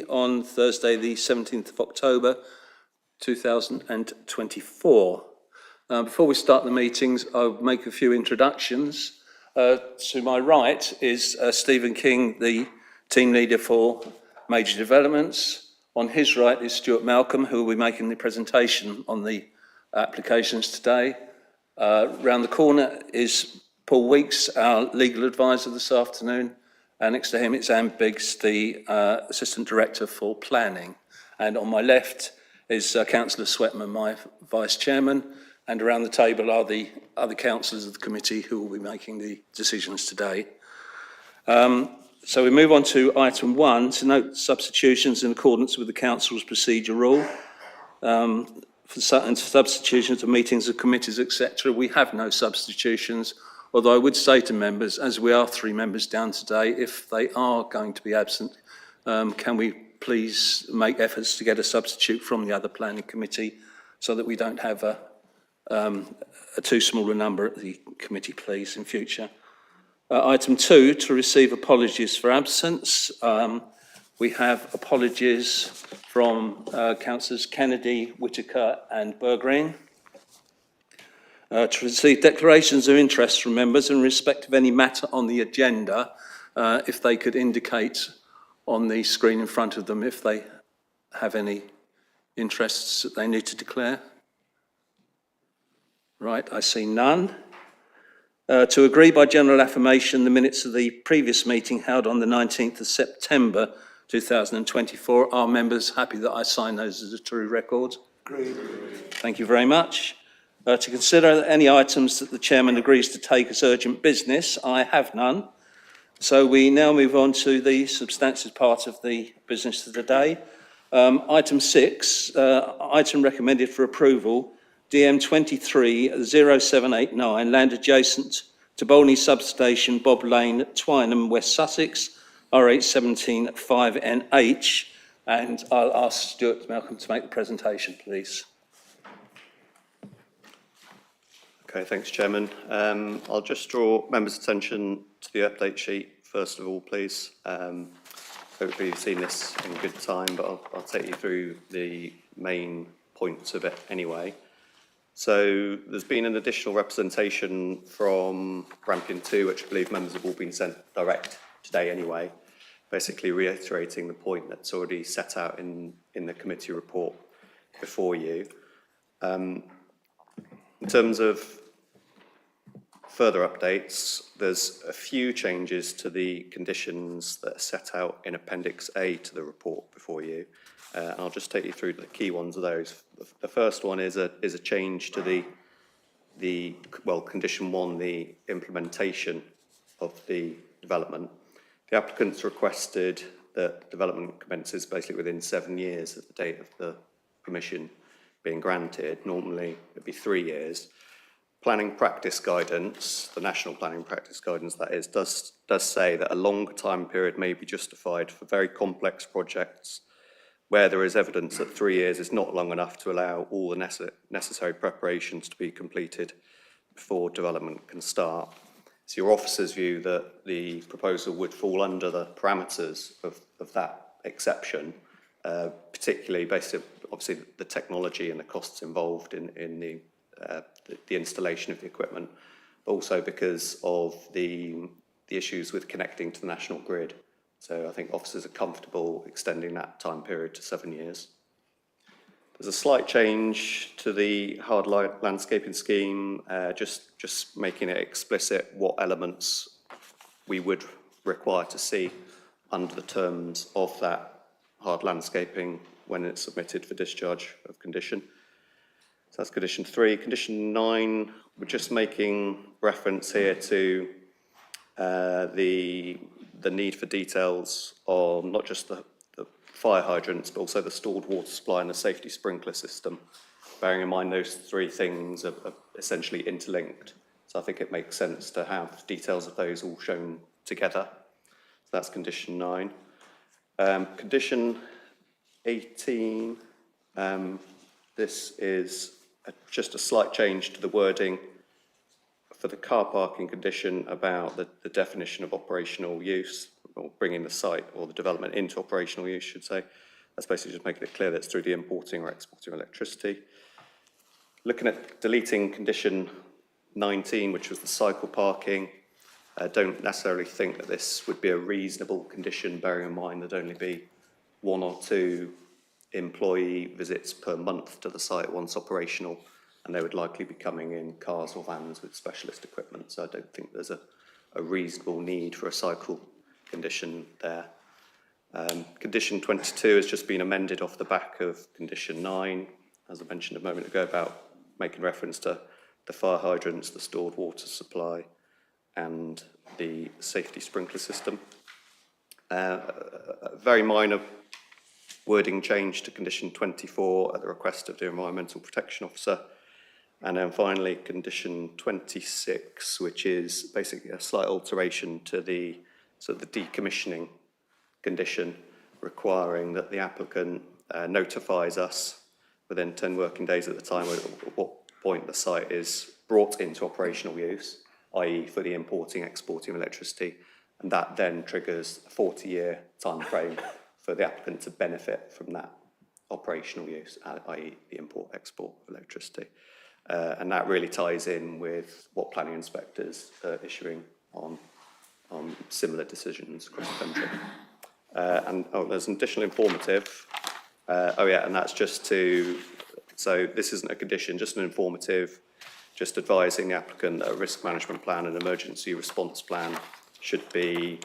on Thursday, the 17th of October, 2024. Before we start the meetings, I'll make a few introductions. To my right is Stephen King, the team leader for major developments. On his right is Stuart Malcolm, who will be making the presentation on the applications today. Round the corner is Paul Weeks, our legal advisor this afternoon. And next to him is Anne Biggs, the Assistant Director for Planning. And on my left is Councillor Sweatman, my Vice Chairman. And around the table are the other councillors of the committee who will be making the decisions today. So we move on to item 1, to note substitutions in accordance with the Council's procedure rule. For substitutions of meetings of committees, etc. We have no substitutions. Although I would say to members, as we are 3 members down today, if they are going to be absent, can we please make efforts to get a substitute from the other planning committee so that we don't have a too small a number at the committee, please, in future. Item 2, to receive apologies for absence. We have apologies from Councillors Kennedy, Whitaker and Bergreen. To receive declarations of interest from members in respect of any matter on the agenda, if they could indicate on the screen in front of them if they have any interests that they need to declare. Right, I see none. To agree by general affirmation the minutes of the previous meeting held on the 19th of September 2024. Are members happy that I sign those as a true record? Agreed. Thank you very much. To consider any items that the Chairman agrees to take as urgent business, I have none. So we now move on to the substantive part of the business of the day. Item 6, item recommended for approval, DM 230789, land adjacent to Bolney Substation, Bob Lane, Twynham, West Sussex, R817 5NH. And I'll ask Stuart Malcolm to make the presentation, please. Okay, thanks, Chairman. I'll just draw members' attention to the update sheet, first of all, please. Hopefully you've seen this in good time, but I'll take you through the main points of it anyway. So there's been an additional representation from Grampian 2, which I believe members have all been sent direct today anyway, basically reiterating the point that's already set out in the committee report before you. In terms of further updates, there's a few changes to the conditions that are set out in Appendix A to the report before you. And I'll just take you through the key ones of those. The first one is a change to condition 1, the implementation of the development. The applicants requested that development commences basically within 7 years of the date of the permission being granted. Normally it'd be 3 years. Planning practice guidance, the national planning practice guidance that is, does say that a longer time period may be justified for very complex projects where there is evidence that 3 years is not long enough to allow all the necessary preparations to be completed before development can start. It's your officer's view that the proposal would fall under the parameters of that exception, particularly based on obviously the technology and the costs involved in the installation of the equipment, but also because of the issues with connecting to the national grid. So I think officers are comfortable extending that time period to 7 years. There's a slight change to the hard landscaping scheme, just making it explicit what elements we would require to see under the terms of that hard landscaping when it's submitted for discharge of condition. So that's condition 3. Condition 9, we're just making reference here to the need for details on not just the fire hydrants, but also the stored water supply and the safety sprinkler system. Bearing in mind those 3 things are essentially interlinked. So I think it makes sense to have details of those all shown together. So that's condition 9. Condition 18, this is just a slight change to the wording for the car parking condition about the definition of operational use. or bringing the site or the development into operational use, should say. That's basically just making it clear that it's through the importing or exporting of electricity. Looking at deleting condition 19, which was the cycle parking, I don't necessarily think that this would be a reasonable condition, bearing in mind there'd only be 1 or 2 employee visits per month to the site once operational, and they would likely be coming in cars or vans with specialist equipment. So I don't think there's a reasonable need for a cycle condition there. Condition 22 has just been amended off the back of condition 9, as I mentioned a moment ago, about making reference to the fire hydrants, the stored water supply, and the safety sprinkler system. A very minor wording change to condition 24 at the request of the Environmental Protection Officer. And then finally, condition 26, which is basically a slight alteration to the decommissioning condition, requiring that the applicant notifies us within 10 working days at the time at what point the site is brought into operational use, i.e. for the importing, exporting of electricity, and that then triggers a 40-year time frame for the applicant to benefit from that operational use, i.e. the import, export of electricity. And that really ties in with what planning inspectors are issuing on similar decisions across the country. There's an additional informative. And that's just to, so this isn't a condition, just an informative, just advising the applicant that a risk management plan and emergency response plan should be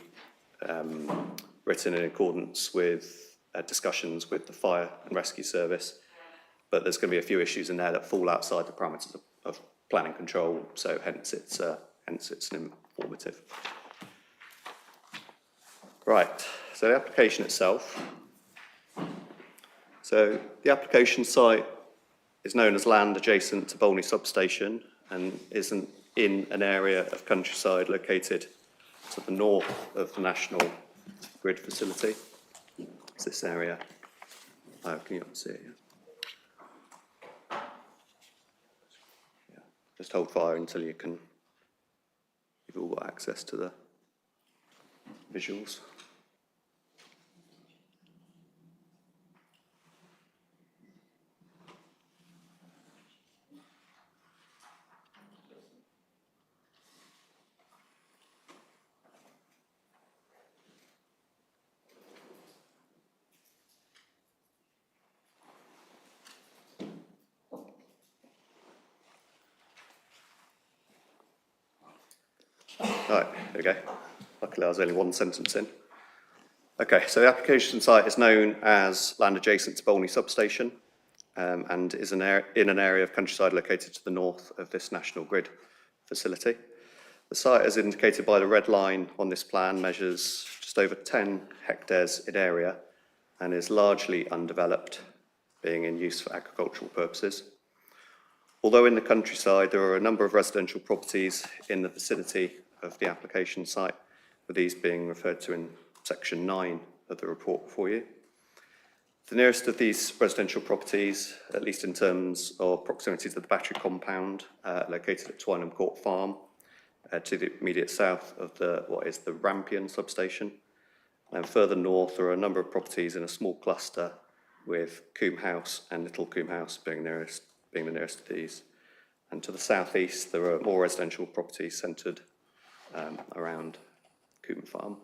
written in accordance with discussions with the fire and rescue service. But there's going to be a few issues in there that fall outside the parameters of planning control, so hence it's an informative. Right, so the application itself. So the application site is known as land adjacent to Bolney substation and isn't in an area of countryside located to the north of the national grid facility. It's this area. Can you not see it? Yeah. Just hold fire until you've all got access to the visuals. Right, there we go. Luckily I was only 1 sentence in. Okay, so the application site is known as land adjacent to Bolney substation and is in an area of countryside located to the north of this national grid facility. The site, as indicated by the red line on this plan, measures just over 10 hectares in area and is largely undeveloped, being in use for agricultural purposes. Although in the countryside, there are a number of residential properties in the vicinity of the application site, with these being referred to in section 9 of the report before you. The nearest of these residential properties, at least in terms of proximity to the battery compound, located at Twynham Court Farm, to the immediate south of what is the Rampion substation. And further north, there are a number of properties in a small cluster, with Combe House and Little Combe House being the nearest of these. And to the southeast, there are more residential properties centred around Combe Farm,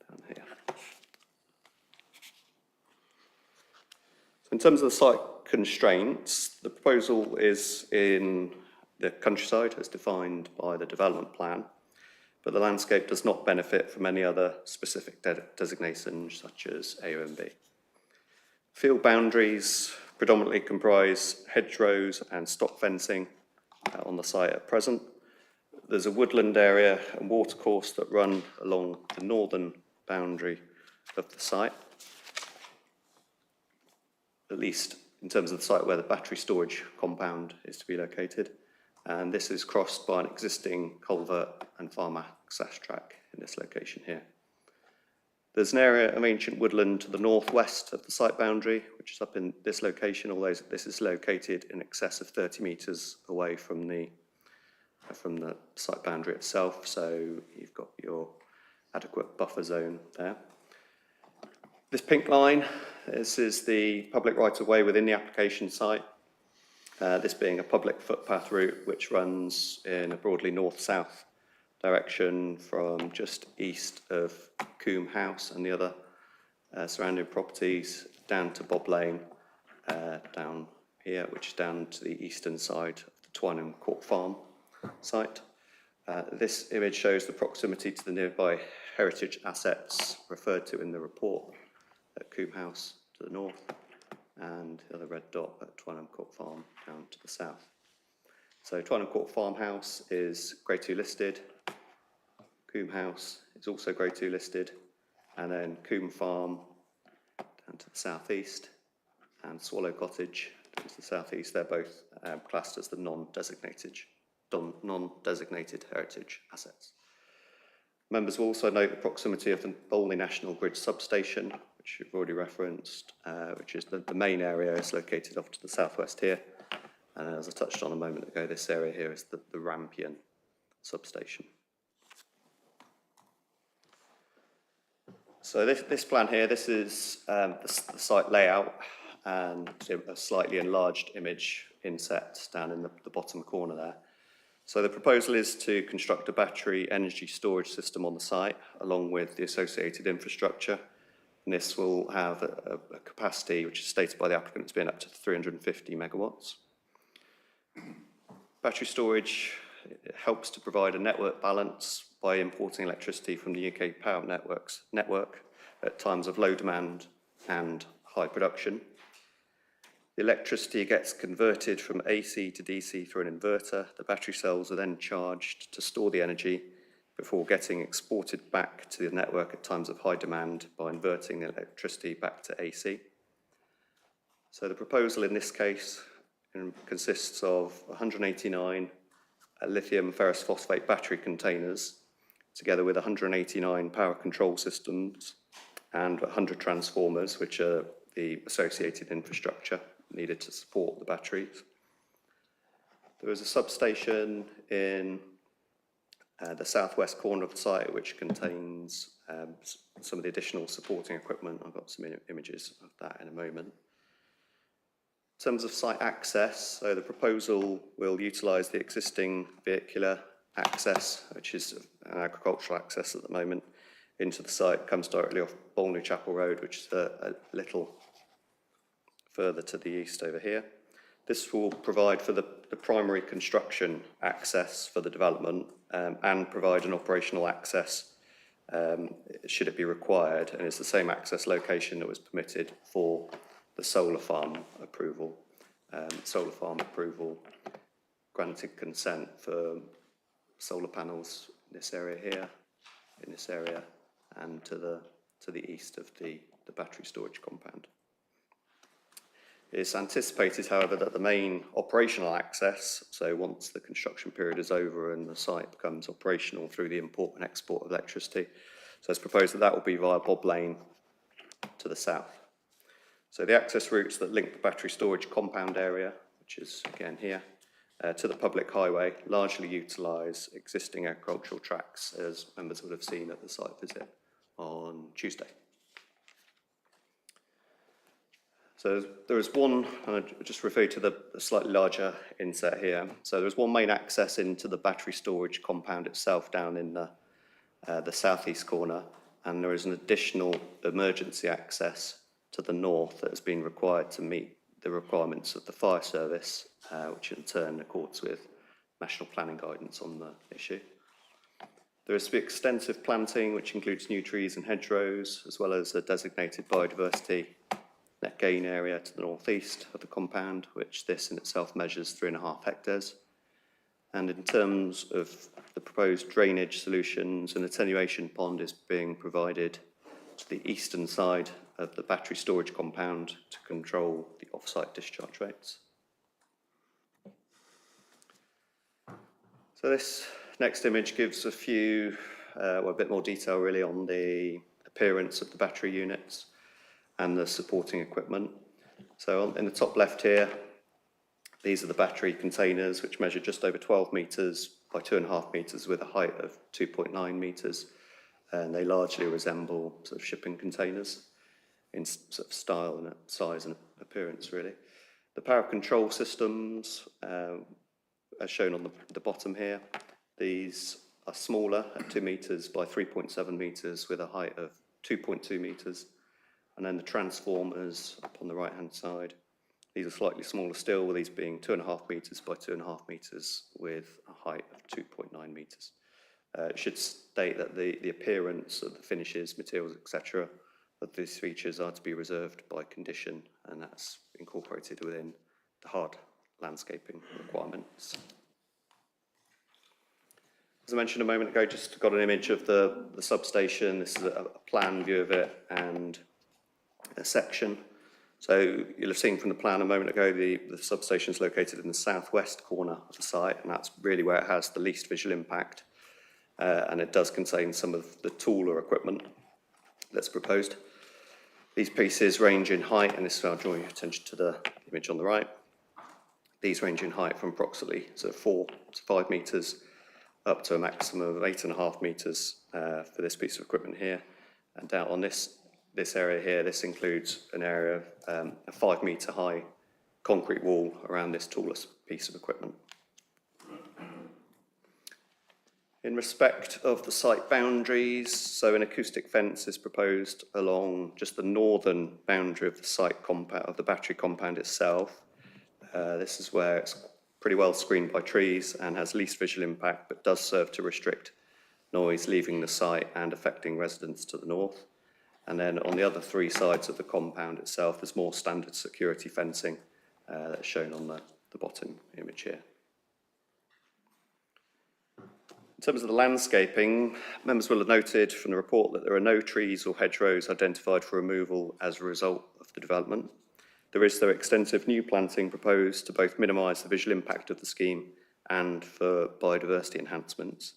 down here. So in terms of the site constraints, the proposal is in the countryside as defined by the development plan, but the landscape does not benefit from any other specific designations such as A and B. Field boundaries predominantly comprise hedgerows and stock fencing on the site at present. There's a woodland area and watercourse that run along the northern boundary of the site, at least in terms of the site where the battery storage compound is to be located. And this is crossed by an existing culvert and farm access track in this location here. There's an area of ancient woodland to the northwest of the site boundary, which is up in this location, although this is located in excess of 30 metres away from the site boundary itself. So you've got your adequate buffer zone there. This pink line, this is the public right-of-way within the application site. This being a public footpath route which runs in a broadly north-south direction from just east of Coombe House and the other surrounding properties down to Bob Lane, down here, which is down to the eastern side of the Twynham Court Farm site. This image shows the proximity to the nearby heritage assets referred to in the report at Coombe House to the north and the other red dot at Twynham Court Farm down to the south. So Twynham Court Farmhouse is Grade 2 listed, Coombe House is also Grade 2 listed, and then Coombe Farm down to the southeast and Swallow Cottage down to the southeast. They're both classed as the non-designated heritage assets. Members will also note the proximity of the Bolney National Grid substation, which you've already referenced, which is the main area is located off to the southwest here. And as I touched on a moment ago, this area here is the Rampion substation. So this plan here, this is the site layout and a slightly enlarged image inset down in the bottom corner there. So the proposal is to construct a battery energy storage system on the site along with the associated infrastructure. And this will have a capacity which is stated by the applicant as being up to 350 megawatts. Battery storage helps to provide a network balance by importing electricity from the UK power network at times of low demand and high production. The electricity gets converted from AC to DC through an inverter. The battery cells are then charged to store the energy before getting exported back to the network at times of high demand by inverting the electricity back to AC. So the proposal in this case consists of 189 lithium ferrous phosphate battery containers, together with 189 power control systems and 100 transformers, which are the associated infrastructure needed to support the batteries. There is a substation in the southwest corner of the site, which contains some of the additional supporting equipment. I've got some images of that in a moment. In terms of site access, so the proposal will utilise the existing vehicular access, which is an agricultural access at the moment, into the site. Comes directly off Bolney Chapel Road, which is a little further to the east over here. This will provide for the primary construction access for the development and provide an operational access should it be required, and it's the same access location that was permitted for the solar farm approval. Solar farm approval granted consent for solar panels in this area here, in this area, and to the east of the battery storage compound. It's anticipated, however, that the main operational access, so once the construction period is over and the site becomes operational through the import and export of electricity, so it's proposed that that will be via Bob Lane to the south. So the access routes that link the battery storage compound area, which is again here, to the public highway, largely utilise existing agricultural tracks, as members would have seen at the site visit on Tuesday. So there is one, and I just refer to the slightly larger inset here. So there's one main access into the battery storage compound itself down in the southeast corner, and there is an additional emergency access to the north that has been required to meet the requirements of the fire service, which in turn accords with national planning guidance on the issue. There is to be extensive planting, which includes new trees and hedgerows, as well as a designated biodiversity net gain area to the northeast of the compound, which this in itself measures 3.5 hectares. And in terms of the proposed drainage solutions, an attenuation pond is being provided to the eastern side of the battery storage compound to control the off-site discharge rates. So this next image gives a bit more detail really on the appearance of the battery units and the supporting equipment. So in the top left here, these are the battery containers, which measure just over 12 metres by 2.5 metres with a height of 2.9 metres. and they largely resemble sort of shipping containers in sort of style and size and appearance, really. The power control systems, as shown on the bottom here, these are smaller at 2 metres by 3.7 metres with a height of 2.2 metres. And then the transformers up on the right-hand side, these are slightly smaller still, with these being 2.5 metres by 2.5 metres with a height of 2.9 metres. It should state that the appearance of the finishes, materials, etc., of these features are to be reserved by condition, and that's incorporated within the hard landscaping requirements. As I mentioned a moment ago, just got an image of the substation. This is a plan view of it and a section. So you'll have seen from the plan a moment ago, the substation is located in the southwest corner of the site, and that's really where it has the least visual impact. And it does contain some of the tool or equipment that's proposed. These pieces range in height, and this is where I'll draw your attention to the image on the right. These range in height from approximately 4 to 5 metres up to a maximum of 8.5 metres for this piece of equipment here. And down on this area here, this includes an area of a 5 metre high concrete wall around this tallest piece of equipment. In respect of the site boundaries, so an acoustic fence is proposed along just the northern boundary of the site compound, of the battery compound itself. This is where it's pretty well screened by trees and has least visual impact, but does serve to restrict noise leaving the site and affecting residents to the north. And then on the other 3 sides of the compound itself, there's more standard security fencing that's shown on the bottom image here. In terms of the landscaping, members will have noted from the report that there are no trees or hedgerows identified for removal as a result of the development. There is, though, extensive new planting proposed to both minimise the visual impact of the scheme and for biodiversity enhancements.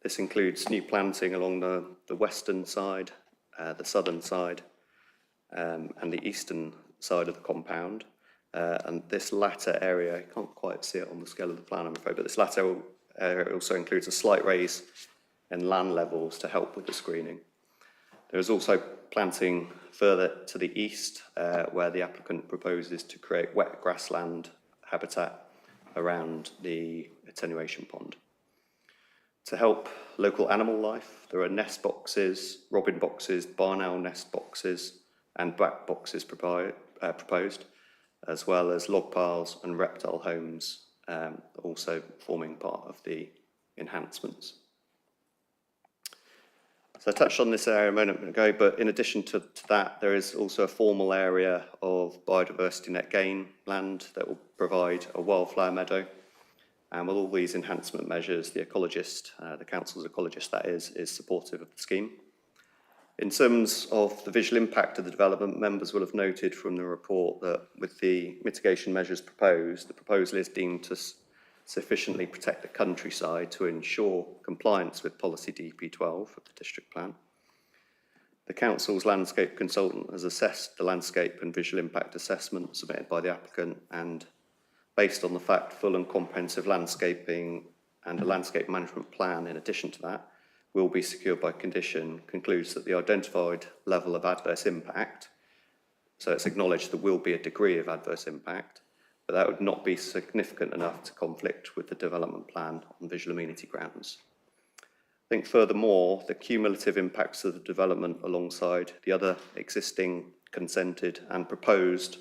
This includes new planting along the western side, the southern side, and the eastern side of the compound. And this latter area, you can't quite see it on the scale of the plan, I'm afraid, but this latter area also includes a slight raise in land levels to help with the screening. There is also planting further to the east, where the applicant proposes to create wet grassland habitat around the attenuation pond. To help local animal life, there are nest boxes, robin boxes, barn owl nest boxes, and bat boxes proposed, as well as log piles and reptile homes, also forming part of the enhancements. So I touched on this area a moment ago, but in addition to that, there is also a formal area of biodiversity net gain land that will provide a wildflower meadow. And with all these enhancement measures, the ecologist, the council's ecologist that is supportive of the scheme. In terms of the visual impact of the development, members will have noted from the report that with the mitigation measures proposed, the proposal is deemed to sufficiently protect the countryside to ensure compliance with policy DP12 of the district plan. The council's landscape consultant has assessed the landscape and visual impact assessment submitted by the applicant, and based on the fact full and comprehensive landscaping and a landscape management plan in addition to that will be secured by condition, concludes that the identified level of adverse impact, so it's acknowledged there will be a degree of adverse impact, but that would not be significant enough to conflict with the development plan on visual amenity grounds. I think furthermore, the cumulative impacts of the development alongside the other existing consented and proposed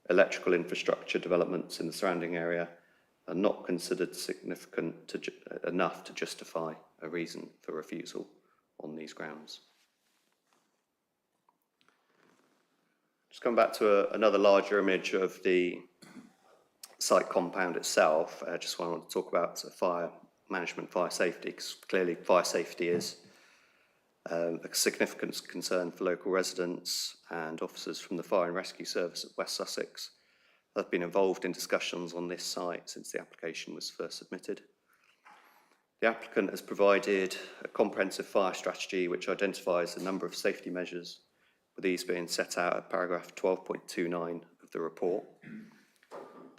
electrical infrastructure developments in the surrounding area are not considered significant enough to justify a reason for refusal on these grounds. Just come back to another larger image of the site compound itself. Just want to talk about fire management, fire safety, because clearly fire safety is a significant concern for local residents, and officers from the Fire and Rescue Service at West Sussex have been involved in discussions on this site since the application was first submitted. The applicant has provided a comprehensive fire strategy which identifies a number of safety measures, with these being set out at paragraph 12.29 of the report.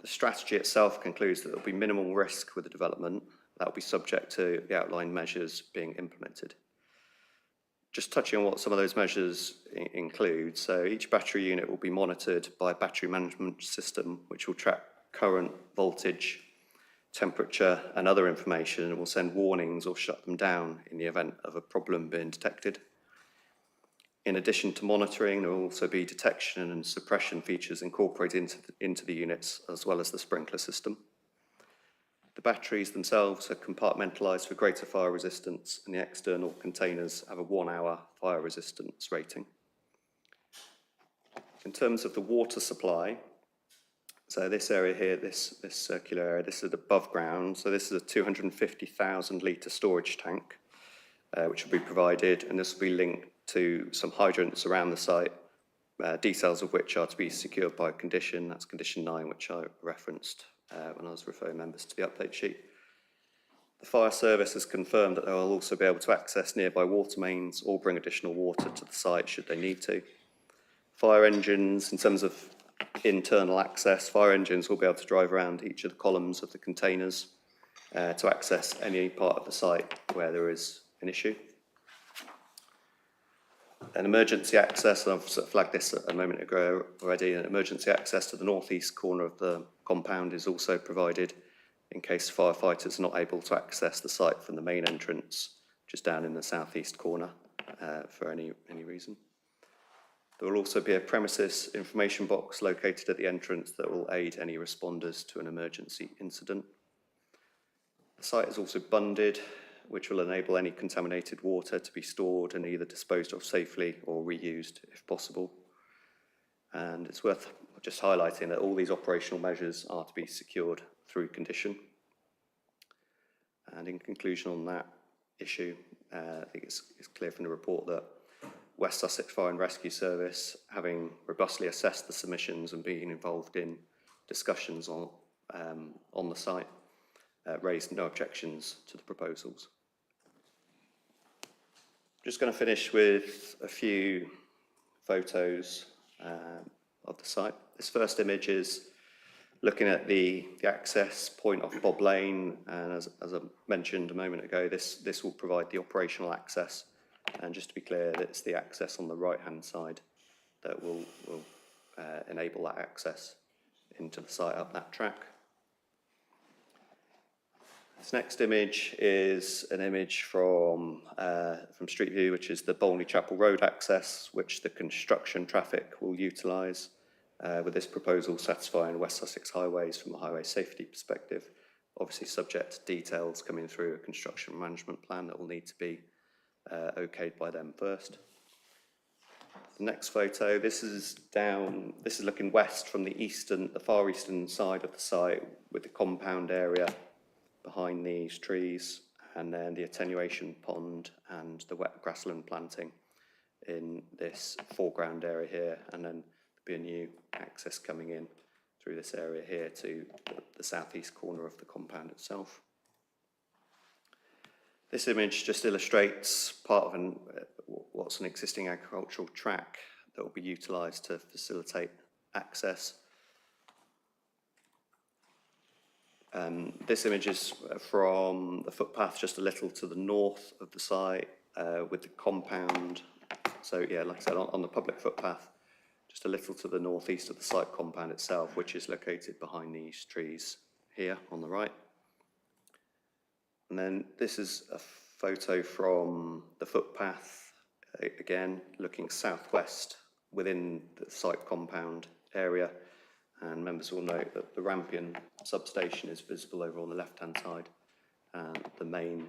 The strategy itself concludes that there will be minimal risk with the development that will be subject to the outlined measures being implemented. Just touching on what some of those measures include. So each battery unit will be monitored by a battery management system, which will track current, voltage, temperature and other information, and will send warnings or shut them down in the event of a problem being detected. In addition to monitoring, there will also be detection and suppression features incorporated into the units, as well as the sprinkler system. The batteries themselves are compartmentalised for greater fire resistance, and the external containers have a 1 hour fire resistance rating. In terms of the water supply, so this area here, this circular area, this is above ground. So this is a 250,000 litre storage tank, which will be provided, and this will be linked to some hydrants around the site, details of which are to be secured by a condition. That's condition 9, which I referenced when I was referring members to the update sheet. The fire service has confirmed that they will also be able to access nearby water mains or bring additional water to the site should they need to. Fire engines, in terms of internal access, fire engines will be able to drive around each of the columns of the containers to access any part of the site where there is an issue. An emergency access, and I've sort of flagged this a moment ago already, an emergency access to the northeast corner of the compound is also provided in case firefighters are not able to access the site from the main entrance, just down in the southeast corner, for any reason. There will also be a premises information box located at the entrance that will aid any responders to an emergency incident. The site is also bunded, which will enable any contaminated water to be stored and either disposed of safely or reused if possible. And it's worth just highlighting that all these operational measures are to be secured through condition. And in conclusion on that issue, I think it's clear from the report that West Sussex Fire and Rescue Service, having robustly assessed the submissions and being involved in discussions on the site, raised no objections to the proposals. Just going to finish with a few photos of the site. This first image is looking at the access point off Bob Lane, and as I mentioned a moment ago, this will provide the operational access. And just to be clear, it's the access on the right-hand side that will enable that access into the site up that track. This next image is an image from Street View, which is the Bolney Chapel Road access, which the construction traffic will utilise, with this proposal satisfying West Sussex highways from a highway safety perspective, obviously subject to details coming through a construction management plan that will need to be okayed by them first. The next photo, this is looking west from the far eastern side of the site, with the compound area behind these trees, and then the attenuation pond and the wet grassland planting in this foreground area here, and then there'll be a new access coming in through this area here to the southeast corner of the compound itself. This image just illustrates part of what's an existing agricultural track that will be utilised to facilitate access. This image is from the footpath just a little to the north of the site, with the compound. So yeah, like I said, on the public footpath, just a little to the northeast of the site compound itself, which is located behind these trees here on the right. And then this is a photo from the footpath, again, looking southwest within the site compound area. And members will note that the Rampion substation is visible over on the left-hand side, and the main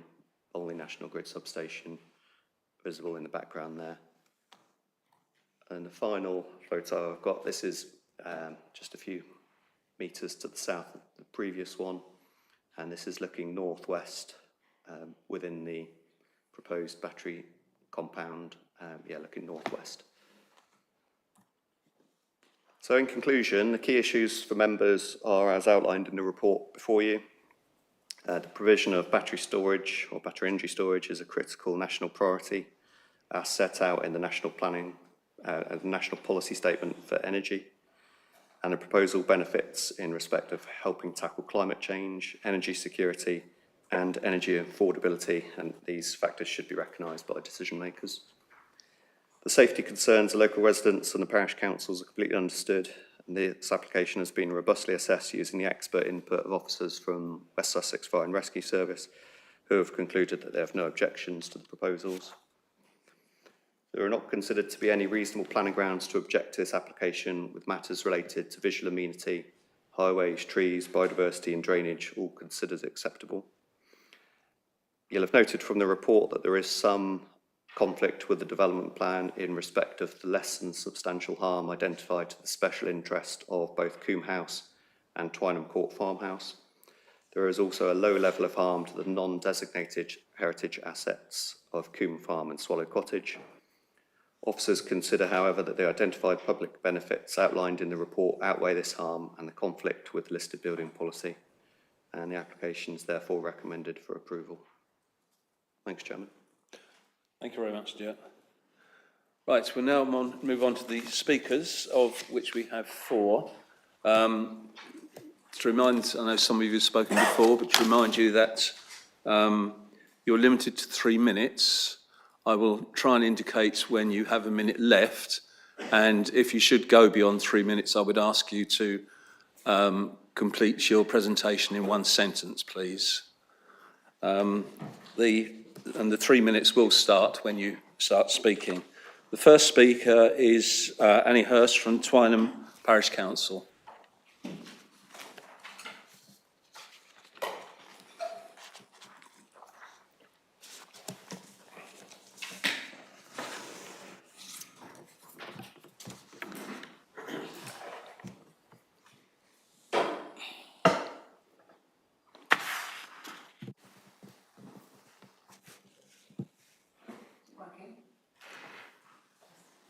Bolney National Grid substation visible in the background there. And the final photo I've got, this is just a few metres to the south of the previous one, and this is looking northwest within the proposed battery compound, looking northwest. So in conclusion, the key issues for members are as outlined in the report before you. The provision of battery storage or battery energy storage is a critical national priority as set out in the national planning and national policy statement for energy. And the proposal benefits in respect of helping tackle climate change, energy security and energy affordability, and these factors should be recognised by decision makers. The safety concerns of local residents and the parish councils are completely understood, and this application has been robustly assessed using the expert input of officers from West Sussex Fire and Rescue Service, who have concluded that they have no objections to the proposals. There are not considered to be any reasonable planning grounds to object to this application, with matters related to visual amenity, highways, trees, biodiversity and drainage all considered acceptable. You'll have noted from the report that there is some conflict with the development plan in respect of the less than substantial harm identified to the special interest of both Coombe House and Twynham Court Farmhouse. There is also a low level of harm to the non-designated heritage assets of Coombe Farm and Swallow Cottage. Officers consider, however, that the identified public benefits outlined in the report outweigh this harm and the conflict with listed building policy, and the application is therefore recommended for approval. Thanks, Chairman. Thank you very much, Stuart. Right, we'll now move on to the speakers, of which we have 4. To remind, I know some of you have spoken before, but to remind you that you're limited to 3 minutes. I will try and indicate when you have a minute left, and if you should go beyond 3 minutes, I would ask you to complete your presentation in 1 sentence, please. The 3 minutes will start when you start speaking. The first speaker is Annie Hurst from Twynham Parish Council.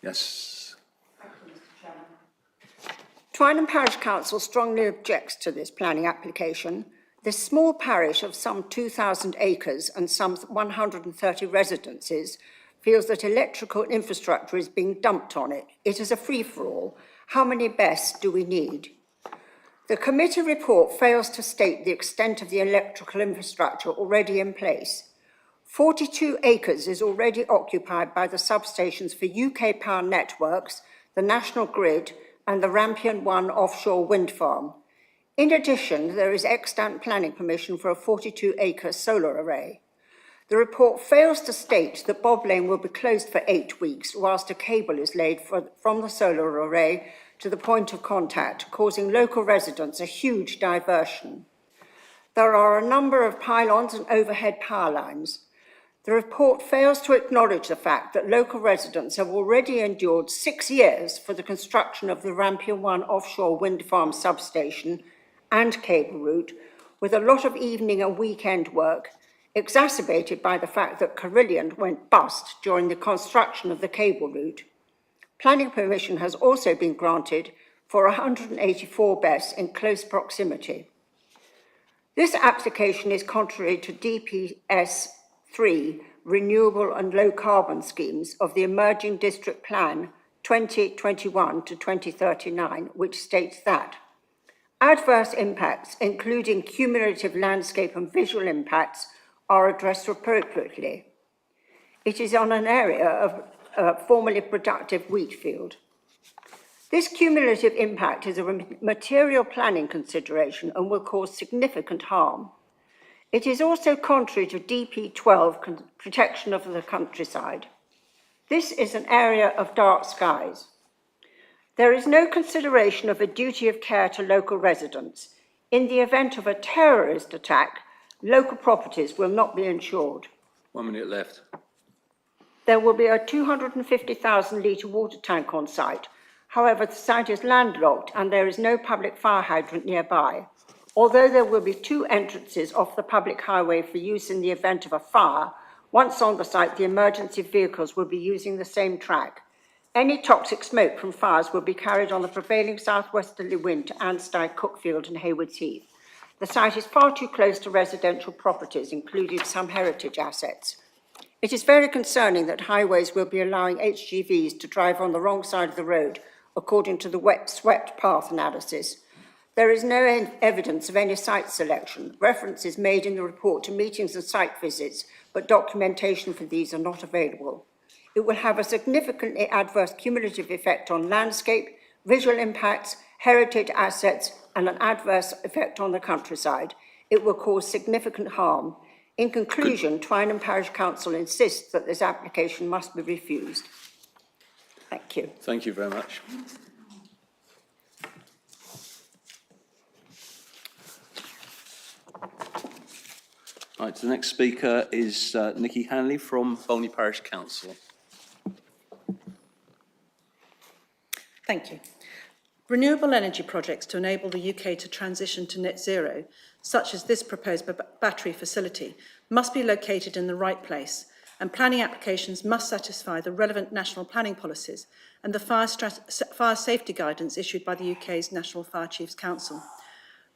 Yes. Thank you, Mr. Chairman. Twynham Parish Council strongly objects to this planning application. This small parish of some 2,000 acres and some 130 residences feels that electrical infrastructure is being dumped on it. It is a free-for-all. How many BESS do we need? The committee report fails to state the extent of the electrical infrastructure already in place. 42 acres is already occupied by the substations for UK Power Networks, the National Grid, and the Rampion 1 offshore wind farm. In addition, there is extant planning permission for a 42-acre solar array. The report fails to state that Bob Lane will be closed for 8 weeks whilst a cable is laid from the solar array to the point of contact, causing local residents a huge diversion. There are a number of pylons and overhead power lines. The report fails to acknowledge the fact that local residents have already endured 6 years for the construction of the Rampion 1 offshore wind farm substation and cable route, with a lot of evening and weekend work, exacerbated by the fact that Carillion went bust during the construction of the cable route. Planning permission has also been granted for 184 BESS in close proximity. This application is contrary to DPS 3 renewable and low carbon schemes of the Emerging District Plan 2021 to 2039, which states that adverse impacts, including cumulative landscape and visual impacts, are addressed appropriately. It is on an area of formerly productive wheat field. This cumulative impact is a material planning consideration and will cause significant harm. It is also contrary to DP12 protection of the countryside. This is an area of dark skies. There is no consideration of a duty of care to local residents. In the event of a terrorist attack, local properties will not be insured. 1 minute left. There will be a 250,000-litre water tank on site. However, the site is landlocked and there is no public fire hydrant nearby. Although there will be 2 entrances off the public highway for use in the event of a fire, once on the site, the emergency vehicles will be using the same track. Any toxic smoke from fires will be carried on the prevailing southwesterly wind to Anstey, Cookfield and Haywards Heath. The site is far too close to residential properties, including some heritage assets. It is very concerning that highways will be allowing HGVs to drive on the wrong side of the road, according to the swept path analysis. There is no evidence of any site selection. Reference is made in the report to meetings and site visits, but documentation for these are not available. It will have a significantly adverse cumulative effect on landscape, visual impacts, heritage assets, and an adverse effect on the countryside. It will cause significant harm. In conclusion, Twynham Parish Council insists that this application must be refused. Thank you. Thank you very much. Right, the next speaker is Nikki Hanley from Bolney Parish Council. Thank you. Renewable energy projects to enable the UK to transition to net zero, such as this proposed battery facility, must be located in the right place, and planning applications must satisfy the relevant national planning policies and the fire safety guidance issued by the UK's National Fire Chiefs Council.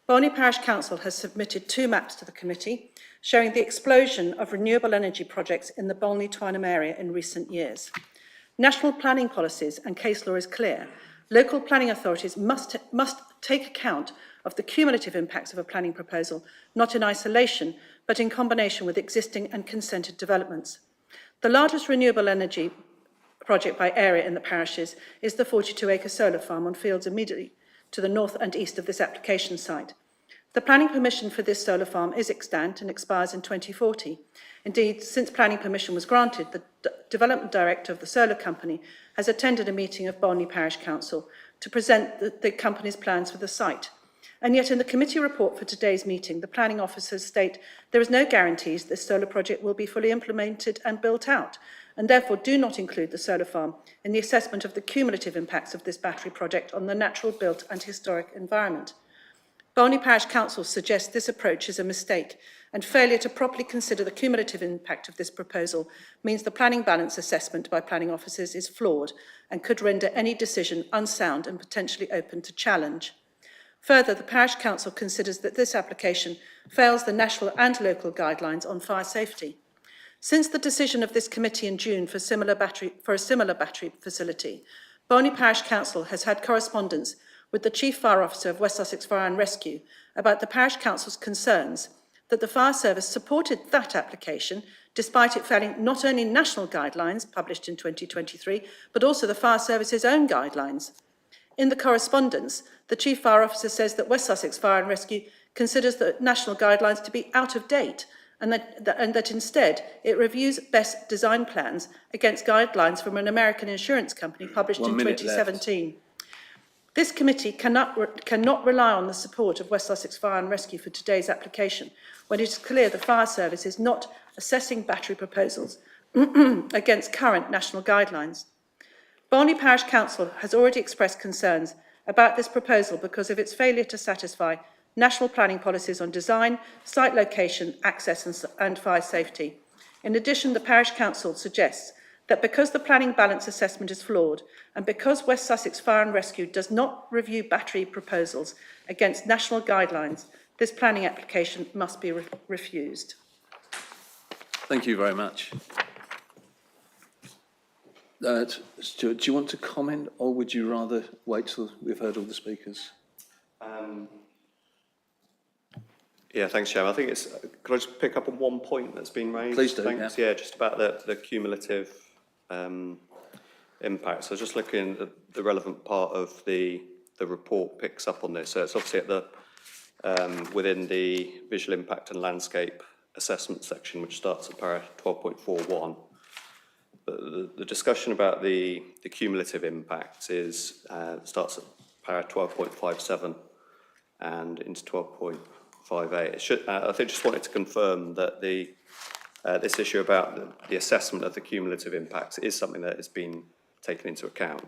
Bolney Parish Council has submitted 2 maps to the committee showing the explosion of renewable energy projects in the Bolney-Twynham area in recent years. National planning policies and case law is clear. Local planning authorities must take account of the cumulative impacts of a planning proposal, not in isolation, but in combination with existing and consented developments. The largest renewable energy project by area in the parishes is the 42-acre solar farm on fields immediately to the north and east of this application site. The planning permission for this solar farm is extant and expires in 2040. Indeed, since planning permission was granted, the development director of the solar company has attended a meeting of Bolney Parish Council to present the company's plans for the site. And yet in the committee report for today's meeting, the planning officers state there is no guarantees this solar project will be fully implemented and built out, and therefore do not include the solar farm in the assessment of the cumulative impacts of this battery project on the natural, built and historic environment. Bolney Parish Council suggests this approach is a mistake, and failure to properly consider the cumulative impact of this proposal means the planning balance assessment by planning officers is flawed and could render any decision unsound and potentially open to challenge. Further, the Parish Council considers that this application fails the national and local guidelines on fire safety. Since the decision of this committee in June for a similar battery facility, Bolney Parish Council has had correspondence with the Chief Fire Officer of West Sussex Fire and Rescue about the Parish Council's concerns that the Fire Service supported that application despite it failing not only national guidelines published in 2023, but also the Fire Service's own guidelines. In the correspondence, the Chief Fire Officer says that West Sussex Fire and Rescue considers the national guidelines to be out of date and that instead it reviews best design plans against guidelines from an American insurance company published in 2017. This committee cannot rely on the support of West Sussex Fire and Rescue for today's application, when it is clear the Fire Service is not assessing battery proposals against current national guidelines. Bolney Parish Council has already expressed concerns about this proposal because of its failure to satisfy national planning policies on design, site location, access and fire safety. In addition, the Parish Council suggests that because the planning balance assessment is flawed and because West Sussex Fire and Rescue does not review battery proposals against national guidelines, this planning application must be refused. Thank you very much. Stuart, do you want to comment, or would you rather wait till we've heard all the speakers? Yeah, thanks, Chair. I think it's, could I just pick up on one point that's been raised? Please do, thanks. Yeah, just about the cumulative impact. So just looking at the relevant part of the report picks up on this. So it's obviously at the within the visual impact and landscape assessment section, which starts at para 12.41. But the discussion about the cumulative impact is starts at para 12.57 and into 12.58. It should, I think, just wanted to confirm that this issue about the assessment of the cumulative impacts is something that has been taken into account.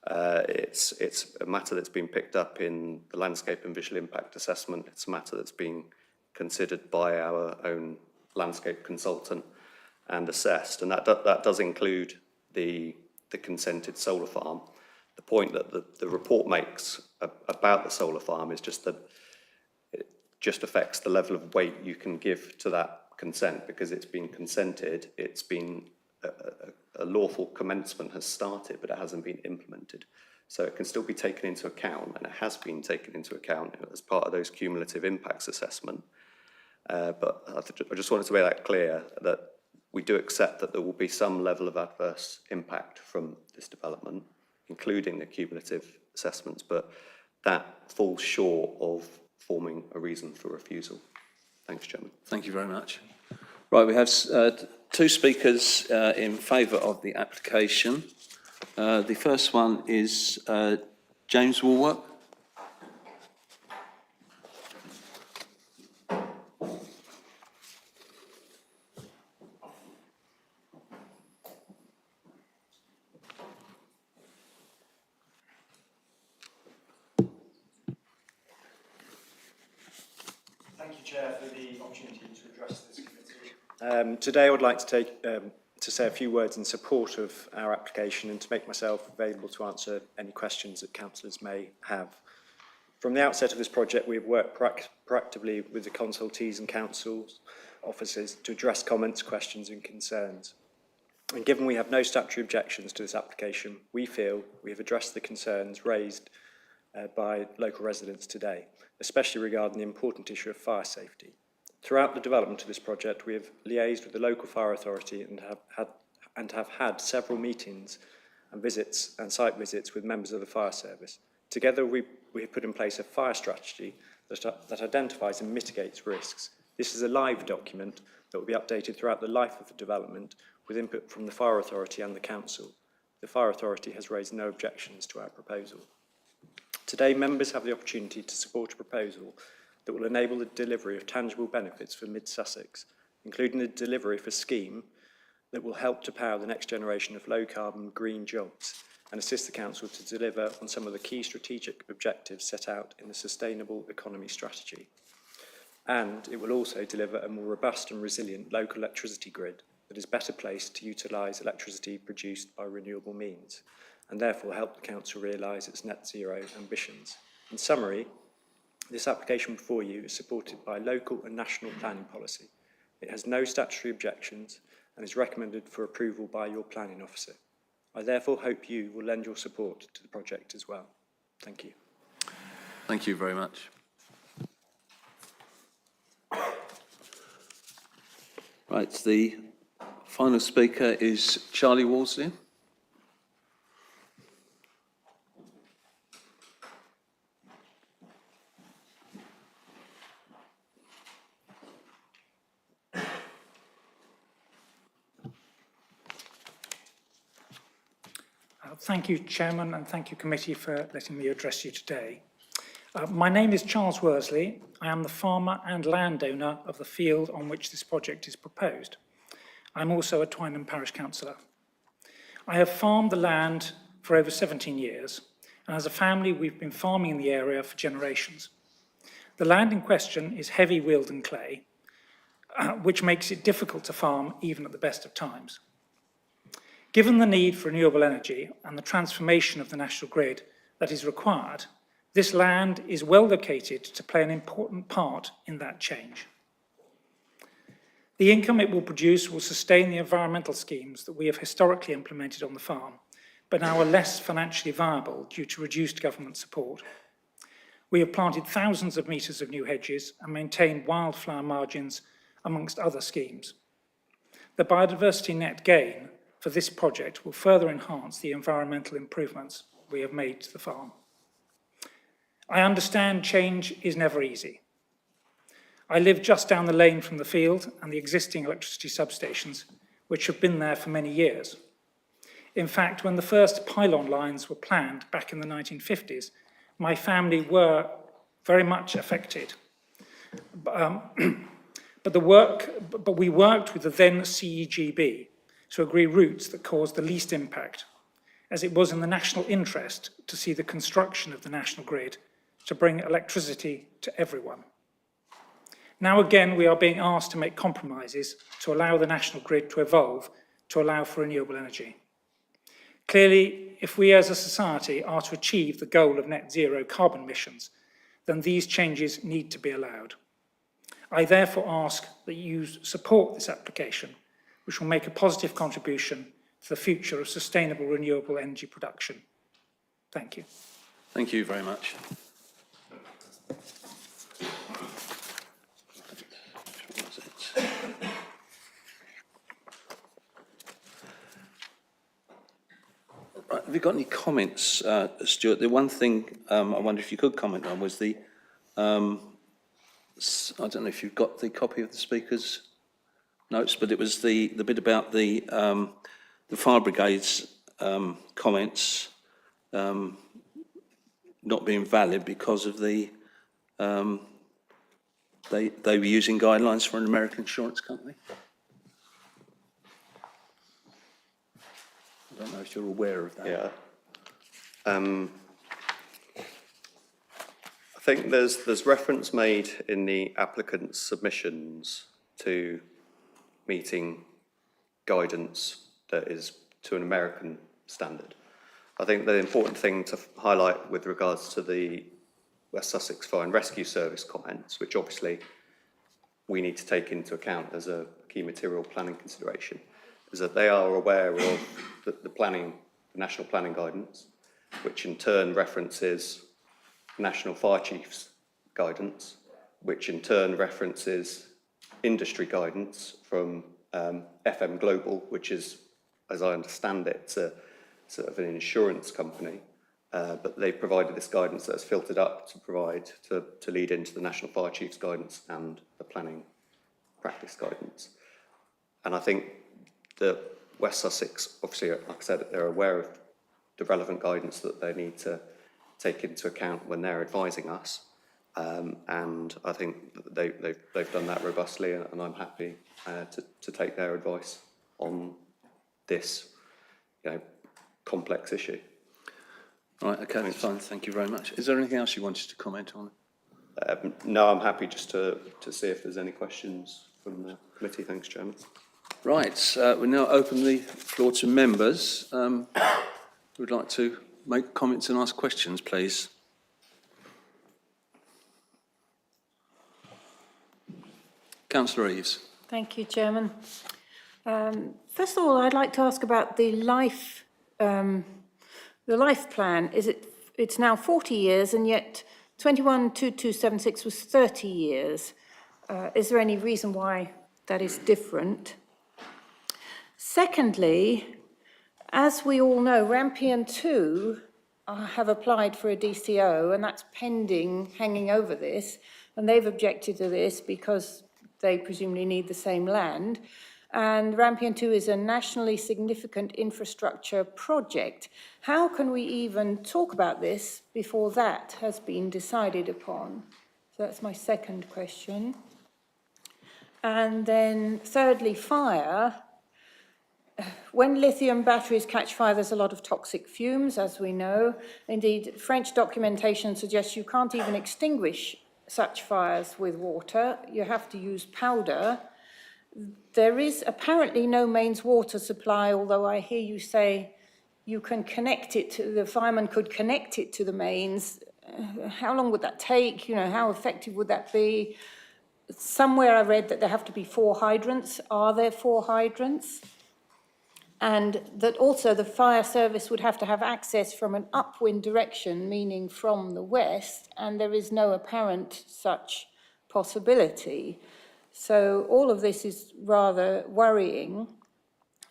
It's a matter that's been picked up in the landscape and visual impact assessment. It's a matter that's been considered by our own landscape consultant and assessed, and that does include the consented solar farm. The point that the report makes about the solar farm is just that it just affects the level of weight you can give to that consent, because it's been consented, it's been a lawful commencement has started, but it hasn't been implemented. So it can still be taken into account, and it has been taken into account as part of those cumulative impacts assessment. But I just wanted to make that clear that We do accept that there will be some level of adverse impact from this development, including the cumulative assessments, but that falls short of forming a reason for refusal. Thanks, Chairman. Thank you very much. Right, we have two speakers in favour of the application. The first one is James Woolworth. Thank you, Chair, for the opportunity to address this committee. Today I would like to say a few words in support of our application and to make myself available to answer any questions that councillors may have. From the outset of this project, we have worked proactively with the consultees and council's officers to address comments, questions and concerns. And given we have no statutory objections to this application, we feel we have addressed the concerns raised by local residents today, especially regarding the important issue of fire safety. Throughout the development of this project, we have liaised with the local fire authority and have had several meetings and visits and site visits with members of the fire service. Together, we have put in place a fire strategy that identifies and mitigates risks. This is a live document that will be updated throughout the life of the development with input from the fire authority and the council. The fire authority has raised no objections to our proposal. Today, members have the opportunity to support a proposal that will enable the delivery of tangible benefits for Mid-Sussex, including the delivery of a scheme that will help to power the next generation of low-carbon green jobs and assist the council to deliver on some of the key strategic objectives set out in the Sustainable Economy Strategy. And it will also deliver a more robust and resilient local electricity grid that is better placed to utilise electricity produced by renewable means, and therefore help the council realise its net zero ambitions. In summary, this application before you is supported by local and national planning policy. It has no statutory objections and is recommended for approval by your planning officer. I therefore hope you will lend your support to the project as well. Thank you. Thank you very much. Right, the final speaker is Charlie Wolseley. Thank you, Chairman, and thank you, Committee, for letting me address you today. My name is Charles Worsley. I am the farmer and landowner of the field on which this project is proposed. I'm also a Twynham Parish Councillor. I have farmed the land for over 17 years, and as a family, we've been farming in the area for generations. The land in question is heavy Wealden clay, which makes it difficult to farm even at the best of times. Given the need for renewable energy and the transformation of the national grid that is required, this land is well located to play an important part in that change. The income it will produce will sustain the environmental schemes that we have historically implemented on the farm, but now are less financially viable due to reduced government support. We have planted thousands of metres of new hedges and maintained wildflower margins, amongst other schemes. The biodiversity net gain for this project will further enhance the environmental improvements we have made to the farm. I understand change is never easy. I live just down the lane from the field and the existing electricity substations, which have been there for many years. In fact, when the first pylon lines were planned back in the 1950s, my family were very much affected. But we worked with the then CEGB to agree routes that caused the least impact, as it was in the national interest to see the construction of the national grid to bring electricity to everyone. Now again, we are being asked to make compromises to allow the national grid to evolve to allow for renewable energy. Clearly, if we as a society are to achieve the goal of net zero carbon emissions, then these changes need to be allowed. I therefore ask that you support this application, which will make a positive contribution to the future of sustainable renewable energy production. Thank you. Thank you very much. Have you got any comments, Stuart? The one thing I wonder if you could comment on was the, I don't know if you've got the copy of the speaker's notes, but it was the bit about the fire brigade's comments not being valid because of the they were using guidelines for an American insurance company. I don't know if you're aware of that. Yeah. I think there's reference made in the applicant's submissions to meeting guidance that is to an American standard. I think the important thing to highlight with regards to the West Sussex Fire and Rescue Service comments, which obviously we need to take into account as a key material planning consideration, is that they are aware of the national planning guidance, which in turn references National Fire Chiefs guidance, which in turn references industry guidance from FM Global, which is, as I understand it, it's a sort of an insurance company, but they've provided this guidance that's filtered up to provide, to lead into the National Fire Chiefs guidance and the planning practice guidance. And I think the West Sussex, obviously, like I said, they're aware of the relevant guidance that they need to take into account when they're advising us. And I think they've done that robustly, and I'm happy to take their advice on this, complex issue. Right, okay, that's fine. Thank you very much. Is there anything else you wanted to comment on? No, I'm happy just to see if there's any questions from the committee. Thanks, Chairman. Right, we now open the floor to members. Who would like to make comments and ask questions, please? Councillor Eaves. Thank you, Chairman. First of all, I'd like to ask about the life plan. It's now 40 years, and yet 212276 was 30 years. Is there any reason why that is different? Secondly, as we all know, Rampion 2 have applied for a DCO, and that's pending, hanging over this, and they've objected to this because they presumably need the same land. And Rampion 2 is a nationally significant infrastructure project. How can we even talk about this before that has been decided upon? So that's my second question. And then thirdly, fire. When lithium batteries catch fire, there's a lot of toxic fumes, as we know. Indeed, French documentation suggests you can't even extinguish such fires with water. You have to use powder. There is apparently no mains water supply, although I hear you say you can connect it to, the fireman could connect it to the mains. How long would that take? How effective would that be? Somewhere I read that there have to be 4 hydrants. Are there 4 hydrants? And that also the fire service would have to have access from an upwind direction, meaning from the west, and there is no apparent such possibility. So all of this is rather worrying.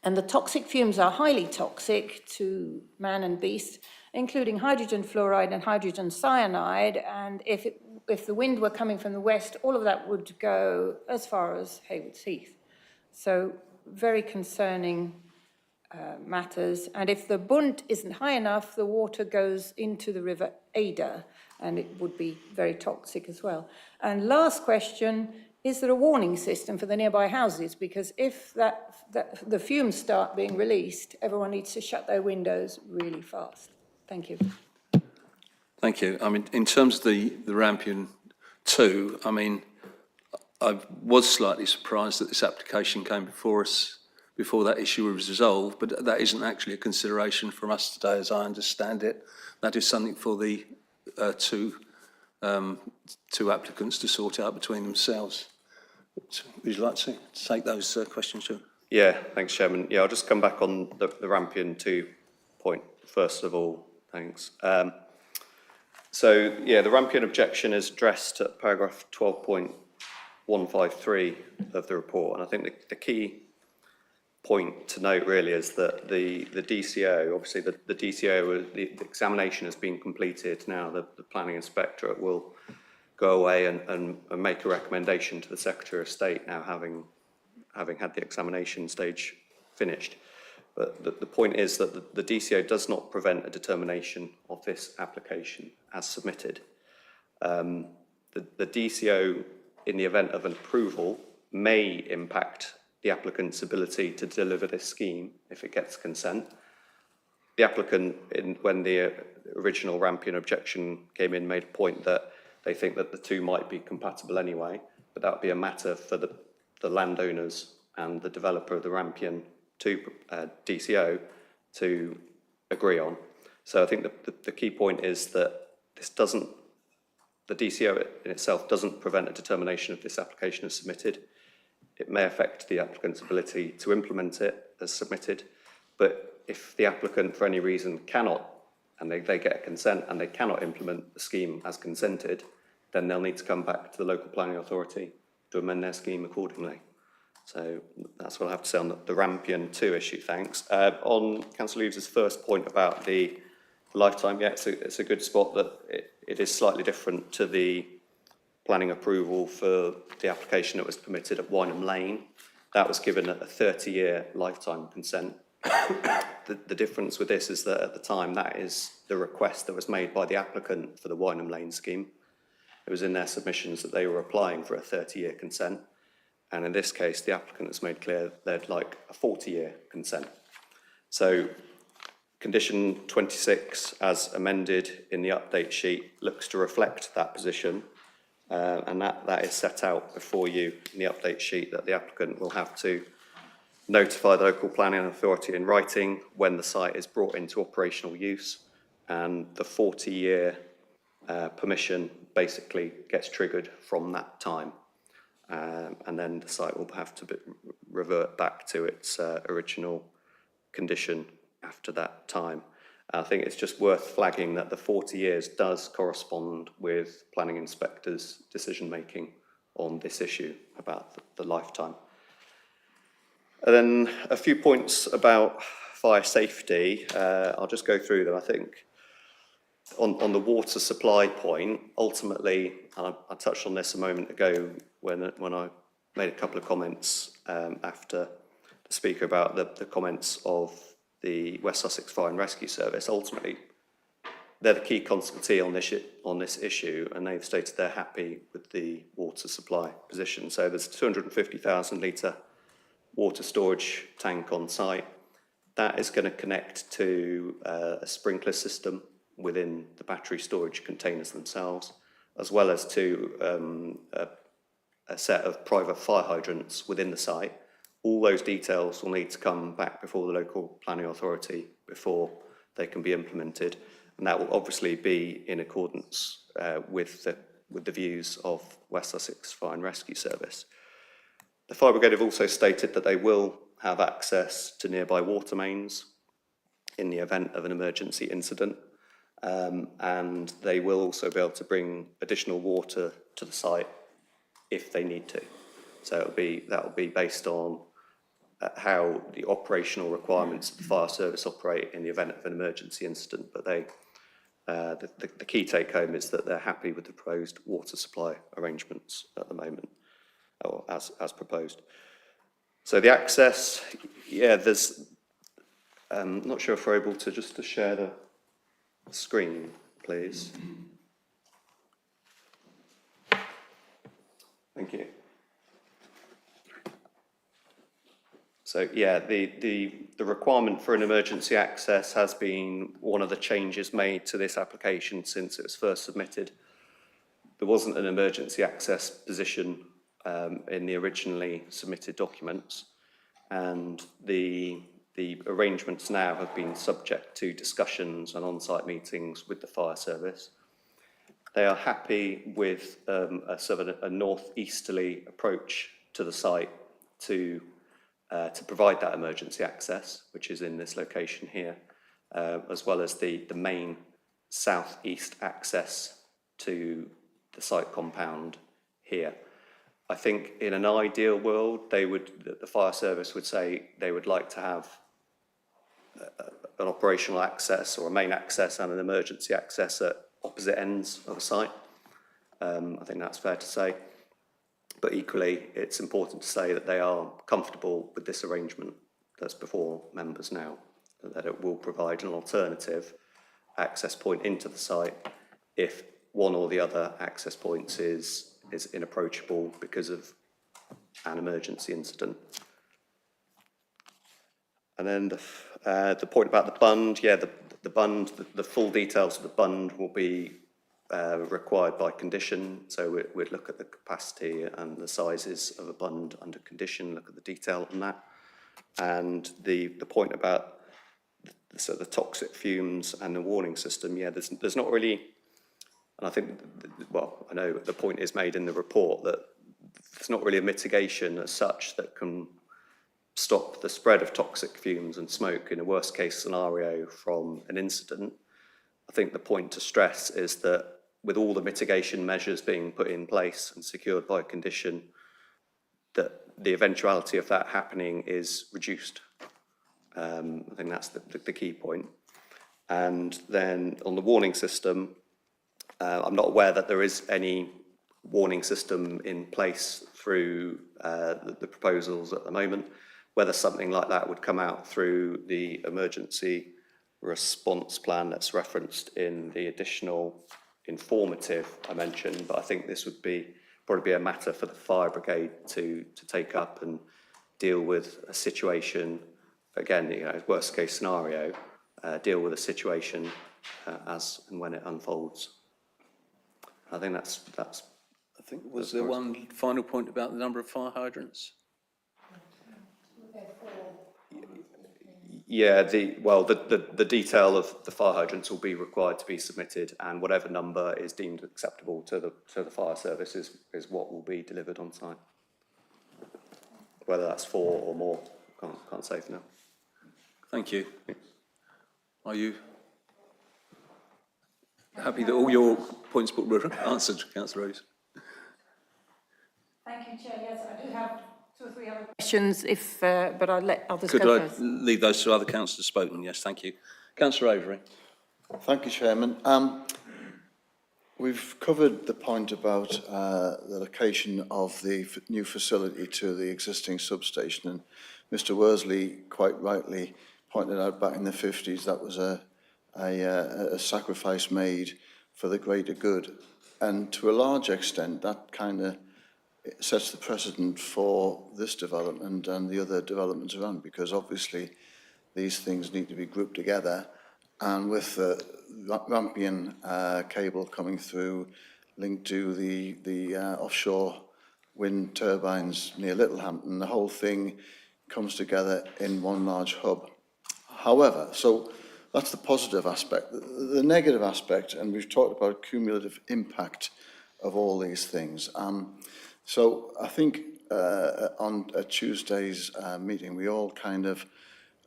And the toxic fumes are highly toxic to man and beast, including hydrogen fluoride and hydrogen cyanide. And if the wind were coming from the west, all of that would go as far as Haywards Heath. So very concerning matters. And if the Bund isn't high enough, the water goes into the River Ada, and it would be very toxic as well. And last question, is there a warning system for the nearby houses? Because if the fumes start being released, everyone needs to shut their windows really fast. Thank you. Thank you. I mean, in terms of the Rampion 2, I mean, I was slightly surprised that this application came before us before that issue was resolved, but that isn't actually a consideration from us today, as I understand it. That is something for the two applicants to sort out between themselves. Would you like to take those questions, Stuart? Yeah, thanks, Chairman. Yeah, I'll just come back on the Rampion 2 point first of all. Thanks. So, yeah, the Rampion objection is addressed at paragraph 12.153 of the report, and I think the key point to note really is that the DCO, obviously the DCO, the examination has been completed now. The planning inspectorate will go away and make a recommendation to the Secretary of State now having had the examination stage finished. But the point is that the DCO does not prevent a determination of this application as submitted. The DCO, in the event of an approval, may impact the applicant's ability to deliver this scheme if it gets consent. The applicant, when the original Rampion objection came in, made a point that they think that the two might be compatible anyway, but that would be a matter for the landowners and the developer of the Rampion 2 DCO to agree on. So I think the key point is that the DCO in itself doesn't prevent a determination of this application as submitted. It may affect the applicant's ability to implement it as submitted, but if the applicant for any reason cannot, and they get a consent and they cannot implement the scheme as consented, then they'll need to come back to the local planning authority to amend their scheme accordingly. So that's what I have to say on the Rampion 2 issue, thanks. On Councillor Leaves's first point about the lifetime, yeah, it's a good spot that it is slightly different to the planning approval for the application that was permitted at Wynham Lane. That was given a 30-year lifetime consent. The difference with this is that at the time, that is the request that was made by the applicant for the Wynham Lane scheme. It was in their submissions that they were applying for a 30-year consent. And in this case, the applicant has made clear they'd like a 40-year consent. So condition 26, as amended in the update sheet, looks to reflect that position. And that is set out before you in the update sheet, that the applicant will have to notify the local planning authority in writing when the site is brought into operational use, and the 40-year permission basically gets triggered from that time. And then the site will have to revert back to its original condition after that time. I think it's just worth flagging that the 40 years does correspond with planning inspectors' decision-making on this issue about the lifetime. And then a few points about fire safety. I'll just go through them. I think on the water supply point, ultimately, and I touched on this a moment ago when I made a couple of comments after the speaker about the comments of the West Sussex Fire and Rescue Service. Ultimately, they're the key consultee on this issue, and they've stated they're happy with the water supply position. So there's a 250,000 litre water storage tank on site. That is going to connect to a sprinkler system within the battery storage containers themselves, as well as to a set of private fire hydrants within the site. All those details will need to come back before the local planning authority before they can be implemented, and that will obviously be in accordance with the views of West Sussex Fire and Rescue Service. The Fire Brigade have also stated that they will have access to nearby water mains in the event of an emergency incident, and they will also be able to bring additional water to the site if they need to. So that will be based on how the operational requirements of the fire service operate in the event of an emergency incident. But the key take home is that they're happy with the proposed water supply arrangements at the moment, or as proposed. So the access, yeah, there's, not sure if we're able to just to share the screen, please. Thank you. So yeah, the requirement for an emergency access has been one of the changes made to this application since it was first submitted. There wasn't an emergency access position in the originally submitted documents, and the arrangements now have been subject to discussions and on-site meetings with the fire service. They are happy with a sort of a northeasterly approach to the site to provide that emergency access, which is in this location here, as well as the main southeast access to the site compound here. I think in an ideal world, the fire service would say they would like to have an operational access or a main access and an emergency access at opposite ends of a site. I think that's fair to say. But equally, it's important to say that they are comfortable with this arrangement that's before members now, that it will provide an alternative access point into the site if one or the other access points is inapproachable because of an emergency incident. And then the point about the bund, yeah, the bund, the full details of the bund will be required by condition. So we'd look at the capacity and the sizes of a bund under condition, look at the detail on that. And the point about the toxic fumes and the warning system, yeah, there's not really, and I think, well, I know the point is made in the report that there's not really a mitigation as such that can stop the spread of toxic fumes and smoke in a worst case scenario from an incident. I think the point to stress is that with all the mitigation measures being put in place and secured by condition, that the eventuality of that happening is reduced. I think that's the key point. And then on the warning system, I'm not aware that there is any warning system in place through the proposals at the moment. Whether something like that would come out through the emergency response plan that's referenced in the additional informative I mentioned, but I think this would probably be a matter for the fire brigade to take up and deal with a situation, again, worst case scenario, deal with a situation as and when it unfolds. I think that's. I think, was there one final point about the number of fire hydrants? Yeah, the detail of the fire hydrants will be required to be submitted, and whatever number is deemed acceptable to the fire service is what will be delivered on site. Whether that's 4 or more, can't say for now. Thank you. Are you happy that all your points were answered, Councillor Rose? Thank you, Chair. Yes, I do have 2 or 3 other questions, but I'll let others go first. Could I leave those to other councillors spoken? Yes, thank you. Councillor Avery. Thank you, Chairman. We've covered the point about the location of the new facility to the existing substation, and Mr. Worsley quite rightly pointed out back in the 50s that was a sacrifice made for the greater good, and to a large extent that kind of sets the precedent for this development and the other developments around, because obviously these things need to be grouped together, and with the Rampion cable coming through linked to the offshore wind turbines near Littlehampton, the whole thing comes together in one large hub. However, so that's the positive aspect. The negative aspect, and we've talked about cumulative impact of all these things. So I think on Tuesday's meeting, we all kind of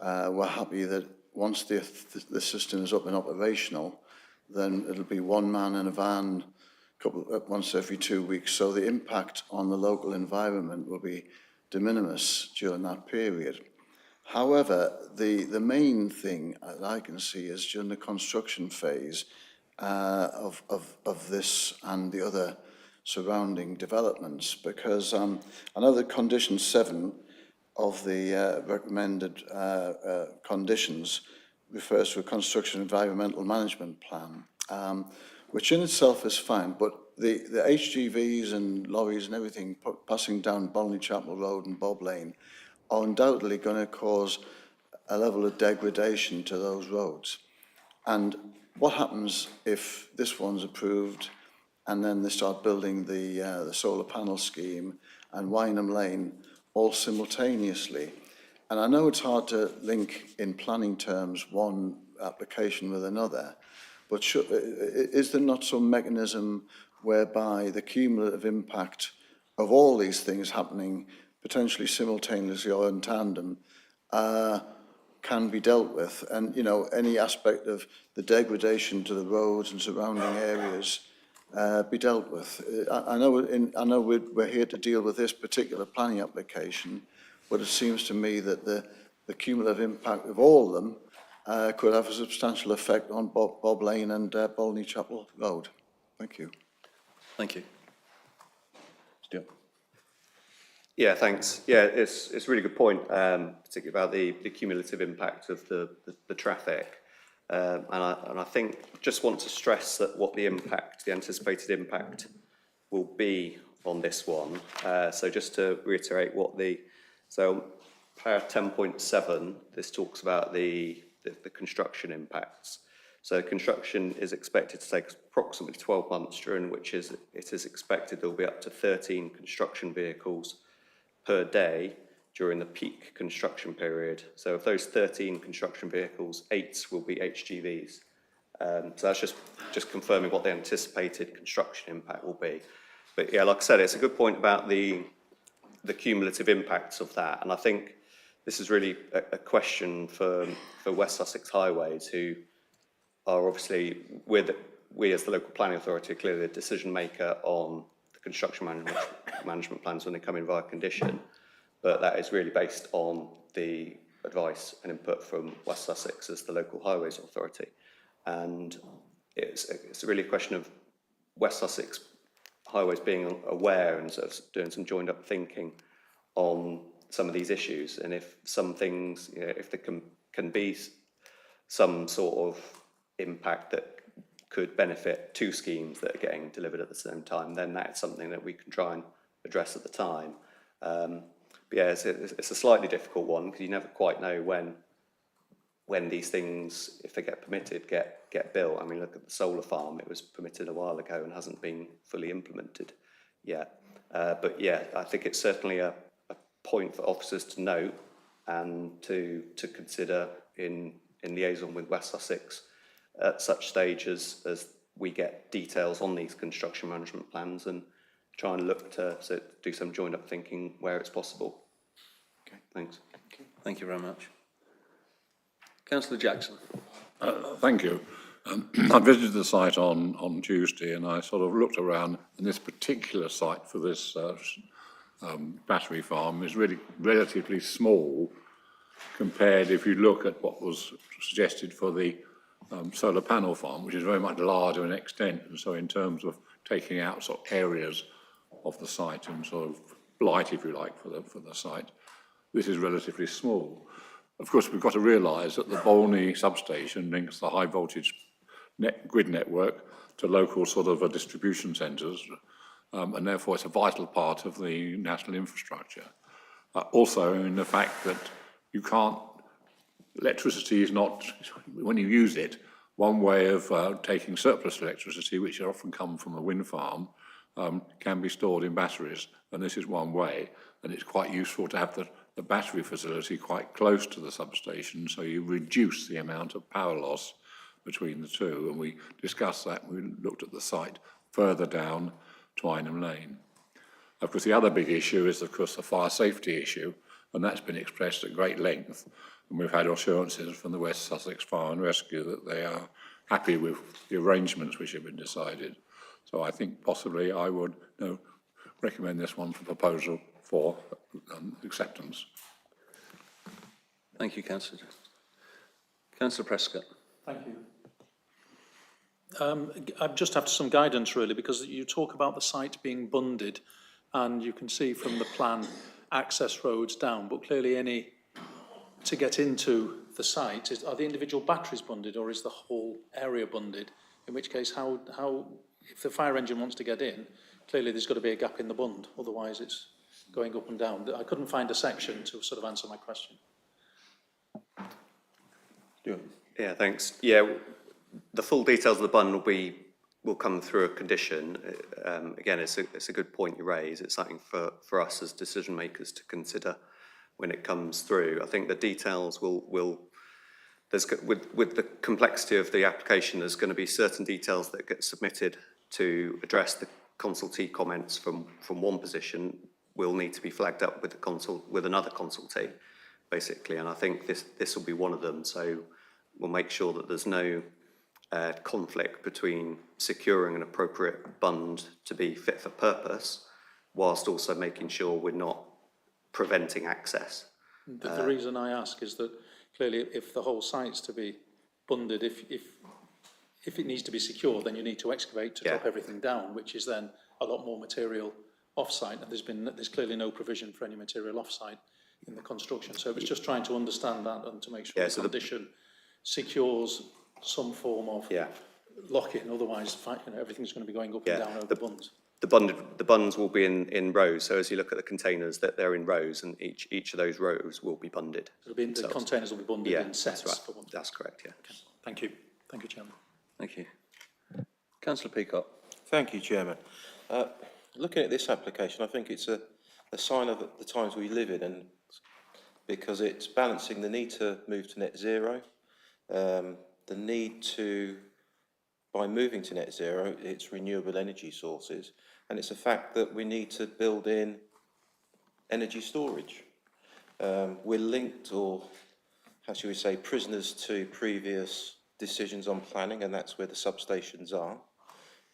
were happy that once the system is up and operational, then it'll be one man in a van once every 2 weeks. So the impact on the local environment will be de minimis during that period. However, the main thing that I can see is during the construction phase of this and the other surrounding developments, because I know that condition 7 of the recommended conditions refers to a construction environmental management plan, which in itself is fine, but the HGVs and lorries and everything passing down Bolney Chapel Road and Bob Lane are undoubtedly going to cause a level of degradation to those roads. And what happens if this one's approved and then they start building the solar panel scheme and Wynham Lane all simultaneously? And I know it's hard to link in planning terms one application with another, but is there not some mechanism whereby the cumulative impact of all these things happening potentially simultaneously or in tandem can be dealt with? And, you know, any aspect of the degradation to the roads and surrounding areas be dealt with. I know we're here to deal with this particular planning application, but it seems to me that the cumulative impact of all of them could have a substantial effect on Bob Lane and Bolney Chapel Road. Thank you. Thank you. Stuart. Yeah, thanks. Yeah, it's a really good point, particularly about the cumulative impact of the traffic. And I think just want to stress that what the anticipated impact will be on this one. So just to reiterate so para 10.7, this talks about the construction impacts. So construction is expected to take approximately 12 months, during which it is expected there will be up to 13 construction vehicles per day during the peak construction period. So of those 13 construction vehicles, 8 will be HGVs. So that's just confirming what the anticipated construction impact will be. But yeah, like I said, it's a good point about the cumulative impacts of that. And I think this is really a question for West Sussex Highways, who are obviously, we as the local planning authority are clearly the decision maker on the construction management plans when they come in via condition. But that is really based on the advice and input from West Sussex as the local highways authority. And it's really a question of West Sussex Highways being aware and sort of doing some joined up thinking on some of these issues. And if some things, if there can be some sort of impact that could benefit two schemes that are getting delivered at the same time, then that's something that we can try and address at the time. But yeah, it's a slightly difficult one because you never quite know when these things, if they get permitted, get built. I mean, look at the solar farm; it was permitted a while ago and hasn't been fully implemented yet. But yeah, I think it's certainly a point for officers to note and to consider in liaison with West Sussex at such stages as we get details on these construction management plans and try and look to do some joined up thinking where it's possible. Okay, thanks. Okay. Thank you very much. Councillor Jackson. Thank you. I visited the site on Tuesday and I sort of looked around, and this particular site for this battery farm is really relatively small compared, if you look at what was suggested for the solar panel farm, which is very much larger in extent. And so in terms of taking out sort of areas of the site and sort of blight, if you like, for the site, this is relatively small. Of course, we've got to realise that the Bolney substation links the high voltage grid network to local sort of distribution centres, and therefore it's a vital part of the national infrastructure. Also in the fact that electricity is not, when you use it, one way of taking surplus electricity, which often come from a wind farm, can be stored in batteries, and this is one way, and it's quite useful to have the battery facility quite close to the substation, so you reduce the amount of power loss between the two, and we discussed that when we looked at the site further down Twynham Lane. Of course, the other big issue is, of course, the fire safety issue, and that's been expressed at great length, and we've had assurances from the West Sussex Fire and Rescue that they are happy with the arrangements which have been decided. So I think possibly I would recommend this one for proposal for acceptance. Thank you, Councillor. Councillor Prescott. Thank you. I'm just after some guidance, really, because you talk about the site being bunded, and you can see from the plan access roads down, but clearly to get into the site, are the individual batteries bunded, or is the whole area bunded? In which case, how if the fire engine wants to get in, clearly there's got to be a gap in the bund, otherwise it's going up and down. I couldn't find a section to sort of answer my question. Yeah, thanks. Yeah, the full details of the bund will come through a condition. Again, it's a good point you raise. It's something for us as decision makers to consider when it comes through. I think the details with the complexity of the application, there's going to be certain details that get submitted to address the consultee comments from one position will need to be flagged up with another consultee, basically. And I think this will be one of them. So we'll make sure that there's no conflict between securing an appropriate bund to be fit for purpose, whilst also making sure we're not preventing access. The reason I ask is that clearly if the whole site's to be bunded, if it needs to be secure, then you need to excavate to drop everything down, which is then a lot more material off-site, and there's clearly no provision for any material off-site in the construction. So it was just trying to understand that and to make sure the condition secures some form of lock-in, otherwise everything's going to be going up and down over the bunds. The bunds will be in rows, so as you look at the containers, that they're in rows, and each of those rows will be bunded. The containers will be bundled in sets. That's right. That's correct, yeah. Okay. Thank you. Thank you, Chairman. Thank you. Councillor Peacock. Thank you, Chairman. Looking at this application, I think it's a sign of the times we live in, and because it's balancing the need to move to net zero, the need to, by moving to net zero, it's renewable energy sources, and it's a fact that we need to build in energy storage. We're linked, or how should we say, prisoners to previous decisions on planning, and that's where the substations are.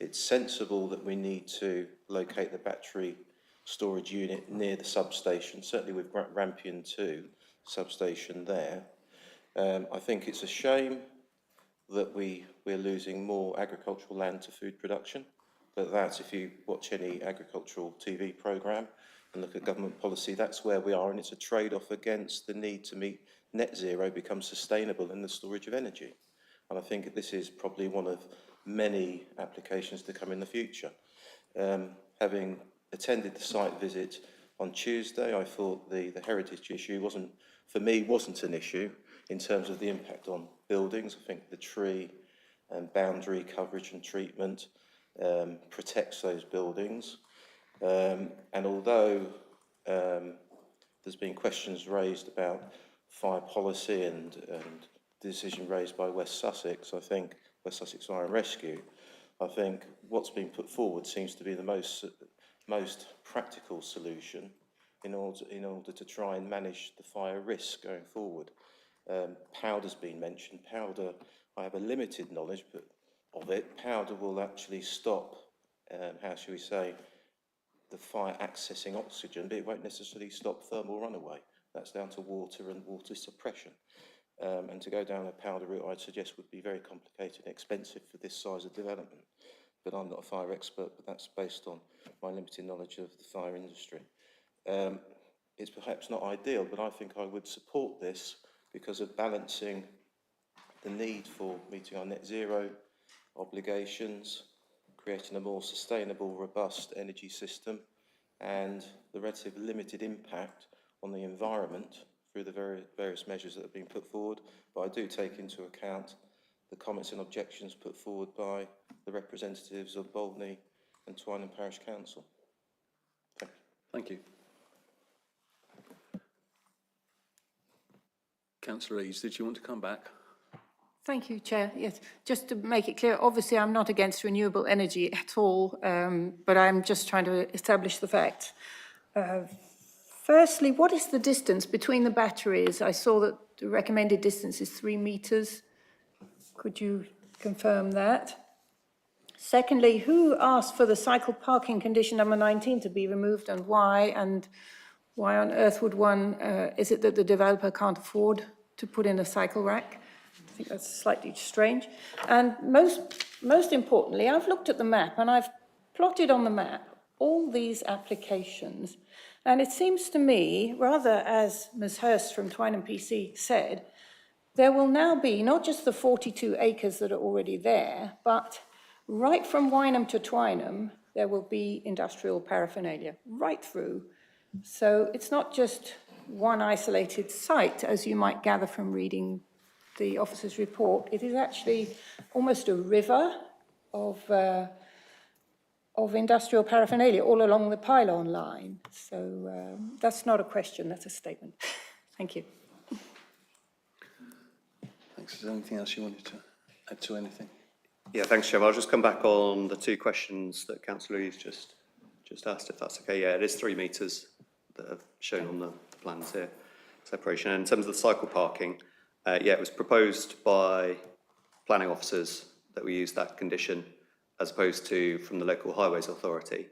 It's sensible that we need to locate the battery storage unit near the substation, certainly with Rampion 2 substation there. I think it's a shame that we're losing more agricultural land to food production, but that's, if you watch any agricultural TV programme and look at government policy, that's where we are, and it's a trade-off against the need to meet net zero, become sustainable in the storage of energy. And I think this is probably one of many applications to come in the future. Having attended the site visit on Tuesday, I thought the heritage issue wasn't an issue in terms of the impact on buildings. I think the tree and boundary coverage and treatment protects those buildings. And although there's been questions raised about fire policy and the decision raised by West Sussex, I think West Sussex Fire and Rescue, I think what's been put forward seems to be the most practical solution in order to try and manage the fire risk going forward. Powder's been mentioned. Powder, I have a limited knowledge of it. Powder will actually stop, how shall we say, the fire accessing oxygen, but it won't necessarily stop thermal runaway. That's down to water and water suppression. And to go down a powder route, I'd suggest, would be very complicated and expensive for this size of development. But I'm not a fire expert, but that's based on my limited knowledge of the fire industry. It's perhaps not ideal, but I think I would support this because of balancing the need for meeting our net zero obligations, creating a more sustainable, robust energy system, and the relatively limited impact on the environment through the various measures that have been put forward. But I do take into account the comments and objections put forward by the representatives of Bolney and Twynham Parish Council. Thank you. Councillor Eads, did you want to come back? Thank you, Chair. Yes, just to make it clear, obviously I'm not against renewable energy at all, but I'm just trying to establish the facts. Firstly, what is the distance between the batteries? I saw that the recommended distance is 3 metres. Could you confirm that? Secondly, who asked for the cycle parking condition number 19 to be removed and why? And why on earth would one, is it that the developer can't afford to put in a cycle rack? I think that's slightly strange. And most importantly, I've looked at the map and I've plotted on the map all these applications. And it seems to me, rather as Ms. Hurst from Twynham PC said, there will now be not just the 42 acres that are already there, but right from Wynham to Twynham, there will be industrial paraphernalia right through. So it's not just one isolated site, as you might gather from reading the officer's report. It is actually almost a river of industrial paraphernalia all along the pylon line. So that's not a question, that's a statement. Thank you. Thanks. Is there anything else you wanted to add to anything? Yeah, thanks, Chair. I'll just come back on the two questions that Councillor Eads just asked, if that's okay. Yeah, it is 3 metres that are shown on the plans here, separation. And in terms of the cycle parking, yeah, it was proposed by planning officers that we use that condition as opposed to from the local highways authority.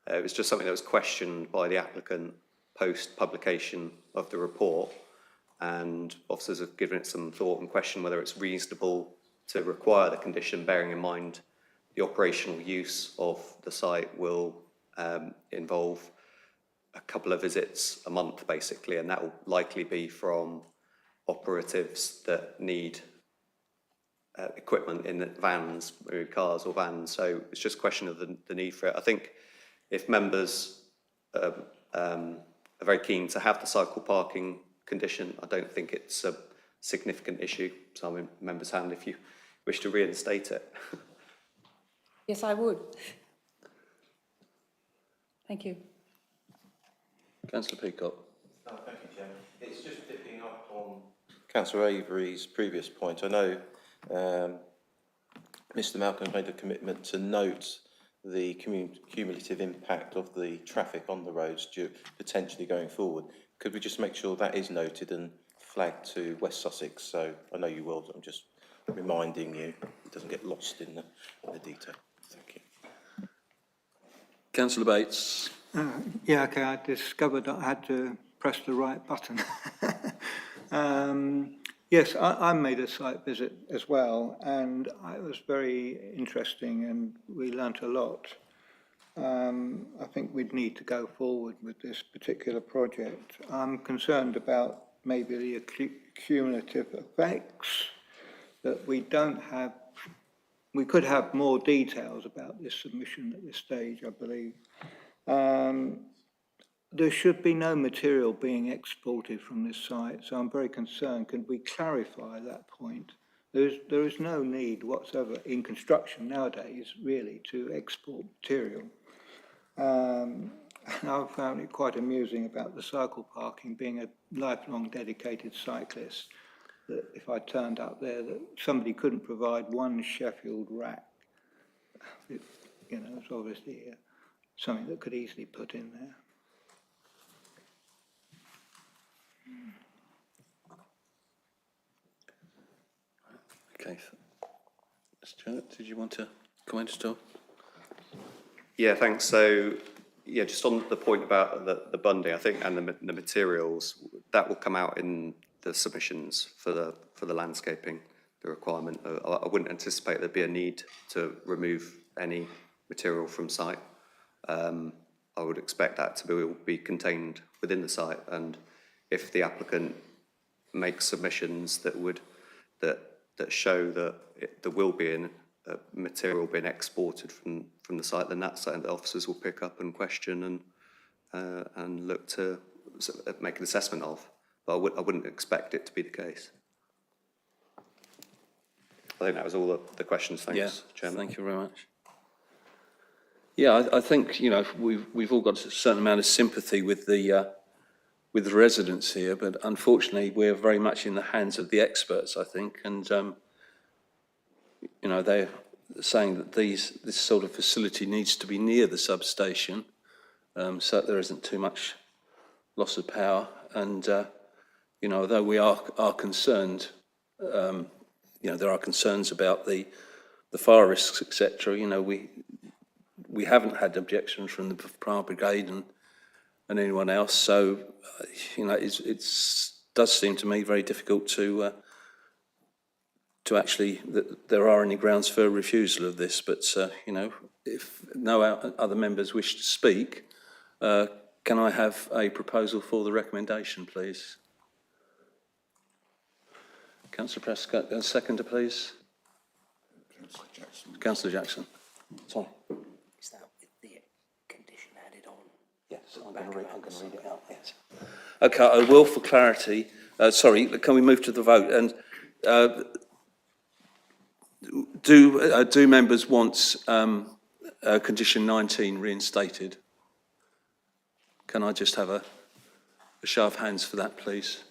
It was just something that was questioned by the applicant post-publication of the report, and officers have given it some thought and questioned whether it's reasonable to require the condition, bearing in mind the operational use of the site will involve a couple of visits a month, basically, and that will likely be from operatives that need equipment in the vans, cars or vans. So it's just a question of the need for it. I think if members are very keen to have the cycle parking condition, I don't think it's a significant issue. So I'm in members' hand if you wish to reinstate it. Yes, I would. Thank you. Councillor Peacock. Oh, thank you, Chairman. It's just picking up on Councillor Avery's previous point. I know Mr. Malcolm made a commitment to note the cumulative impact of the traffic on the roads potentially going forward. Could we just make sure that is noted and flagged to West Sussex? So I know you will, but I'm just reminding you it doesn't get lost in the detail. Thank you. Councillor Bates. Yeah, okay, I discovered I had to press the right button. Yes, I made a site visit as well, and it was very interesting, and we learnt a lot. I think we'd need to go forward with this particular project. I'm concerned about maybe the cumulative effects that we don't have. We could have more details about this submission at this stage, I believe. There should be no material being exported from this site, so I'm very concerned. Can we clarify that point? There is no need whatsoever in construction nowadays, really, to export material. And I found it quite amusing about the cycle parking, being a lifelong dedicated cyclist, that if I turned up there, that somebody couldn't provide one Sheffield rack. It's obviously something that could easily put in there. Okay. Stuart, did you want to comment at all? Yeah, thanks. So, yeah, just on the point about the bunding, I think, and the materials, that will come out in the submissions for the landscaping, the requirement. I wouldn't anticipate there'd be a need to remove any material from site. I would expect that to be contained within the site, and if the applicant makes submissions that show that there will be material being exported from the site, then that's something that officers will pick up and question and look to make an assessment of. But I wouldn't expect it to be the case. I think that was all the questions. Thanks, Chairman. Thank you very much. Yeah, I think we've all got a certain amount of sympathy with the residents here, but unfortunately we're very much in the hands of the experts, I think, and they're saying that this sort of facility needs to be near the substation, so that there isn't too much loss of power. And although we are concerned, there are concerns about the fire risks, etc. We haven't had objections from the fire brigade and anyone else, so it does seem to me very difficult to actually that there are any grounds for refusal of this. But if no other members wish to speak, can I have a proposal for the recommendation, please? Councillor Prescott, a seconder, please. Councillor Jackson. Councillor Jackson. Sorry. Is that with the condition added on? Yes, I'm going to read it out. Yes. Okay, I will, for clarity. Sorry, can we move to the vote? And do members want condition 19 reinstated? Can I just have a show of hands for that, please?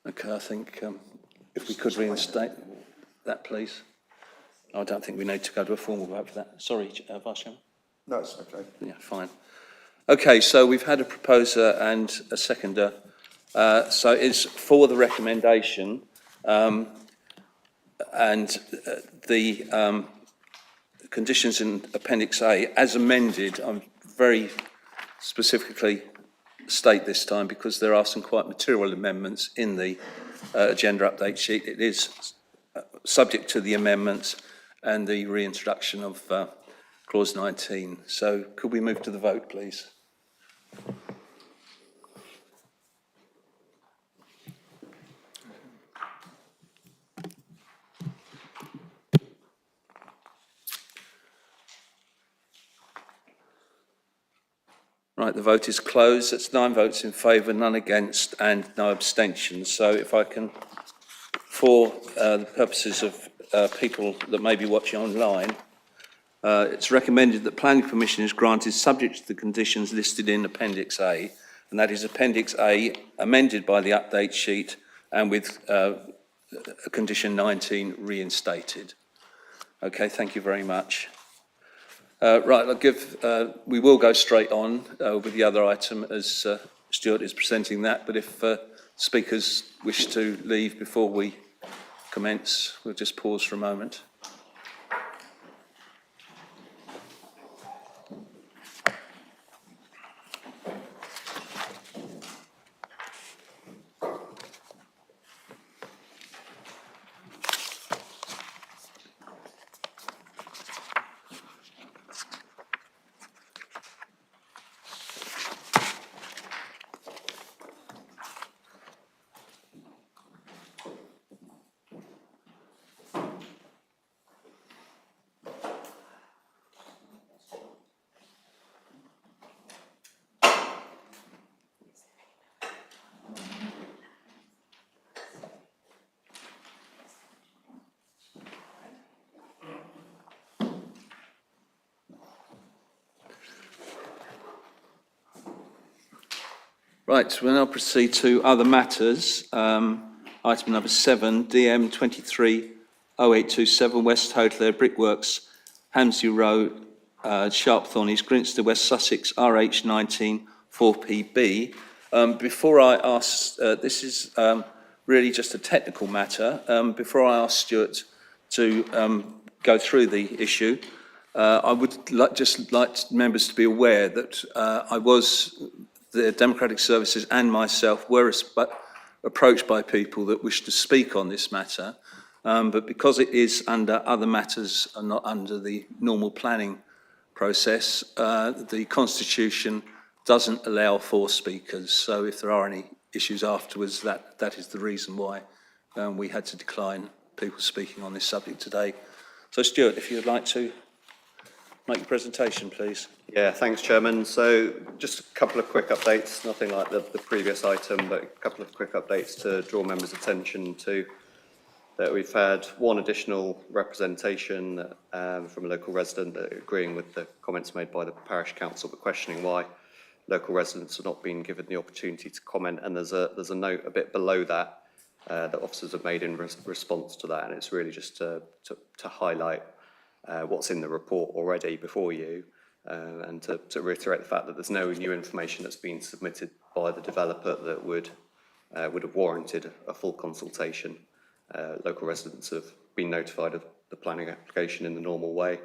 Okay, I think if we could reinstate that, please. I don't think we need to go to a formal vote for that. Sorry, Vice Chairman. No, it's okay. Yeah, fine. Okay, so we've had a proposer and a seconder So it's for the recommendation, and the conditions in Appendix A, as amended, I'm very specifically state this time because there are some quite material amendments in the agenda update sheet. It is subject to the amendments and the reintroduction of clause 19. So could we move to the vote, please? Right, the vote is closed. That's 9 votes in favour, none against and no abstentions. So if I can, for the purposes of people that may be watching online, it's recommended that planning permission is granted subject to the conditions listed in Appendix A, and that is Appendix A amended by the update sheet and with condition 19 reinstated. Okay, thank you very much. Right, we will go straight on with the other item as Stuart is presenting that, but if speakers wish to leave before we commence, we'll just pause for a moment. Right, we'll now proceed to other matters. Item number 7, DM 230827, West Hotel Brickworks, Hamsey Road, Sharpthorne, East Grinstead, West Sussex, RH 19 4PB. Before I ask, this is really just a technical matter. Before I ask Stuart to go through the issue, I would like members to be aware that the Democratic Services and myself were approached by people that wish to speak on this matter, but because it is under other matters and not under the normal planning process, the Constitution doesn't allow 4 speakers. So if there are any issues afterwards, that is the reason why we had to decline people speaking on this subject today. So Stuart, if you'd like to make your presentation, please. Yeah, thanks, Chairman. So just a couple of quick updates, nothing like the previous item, but a couple of quick updates to draw members' attention to. That we've had one additional representation from a local resident agreeing with the comments made by the parish council, but questioning why local residents have not been given the opportunity to comment. And there's a note a bit below that that officers have made in response to that, and it's really just to highlight what's in the report already before you, and to reiterate the fact that there's no new information that's been submitted by the developer that would have warranted a full consultation. Local residents have been notified of the planning application in the normal way,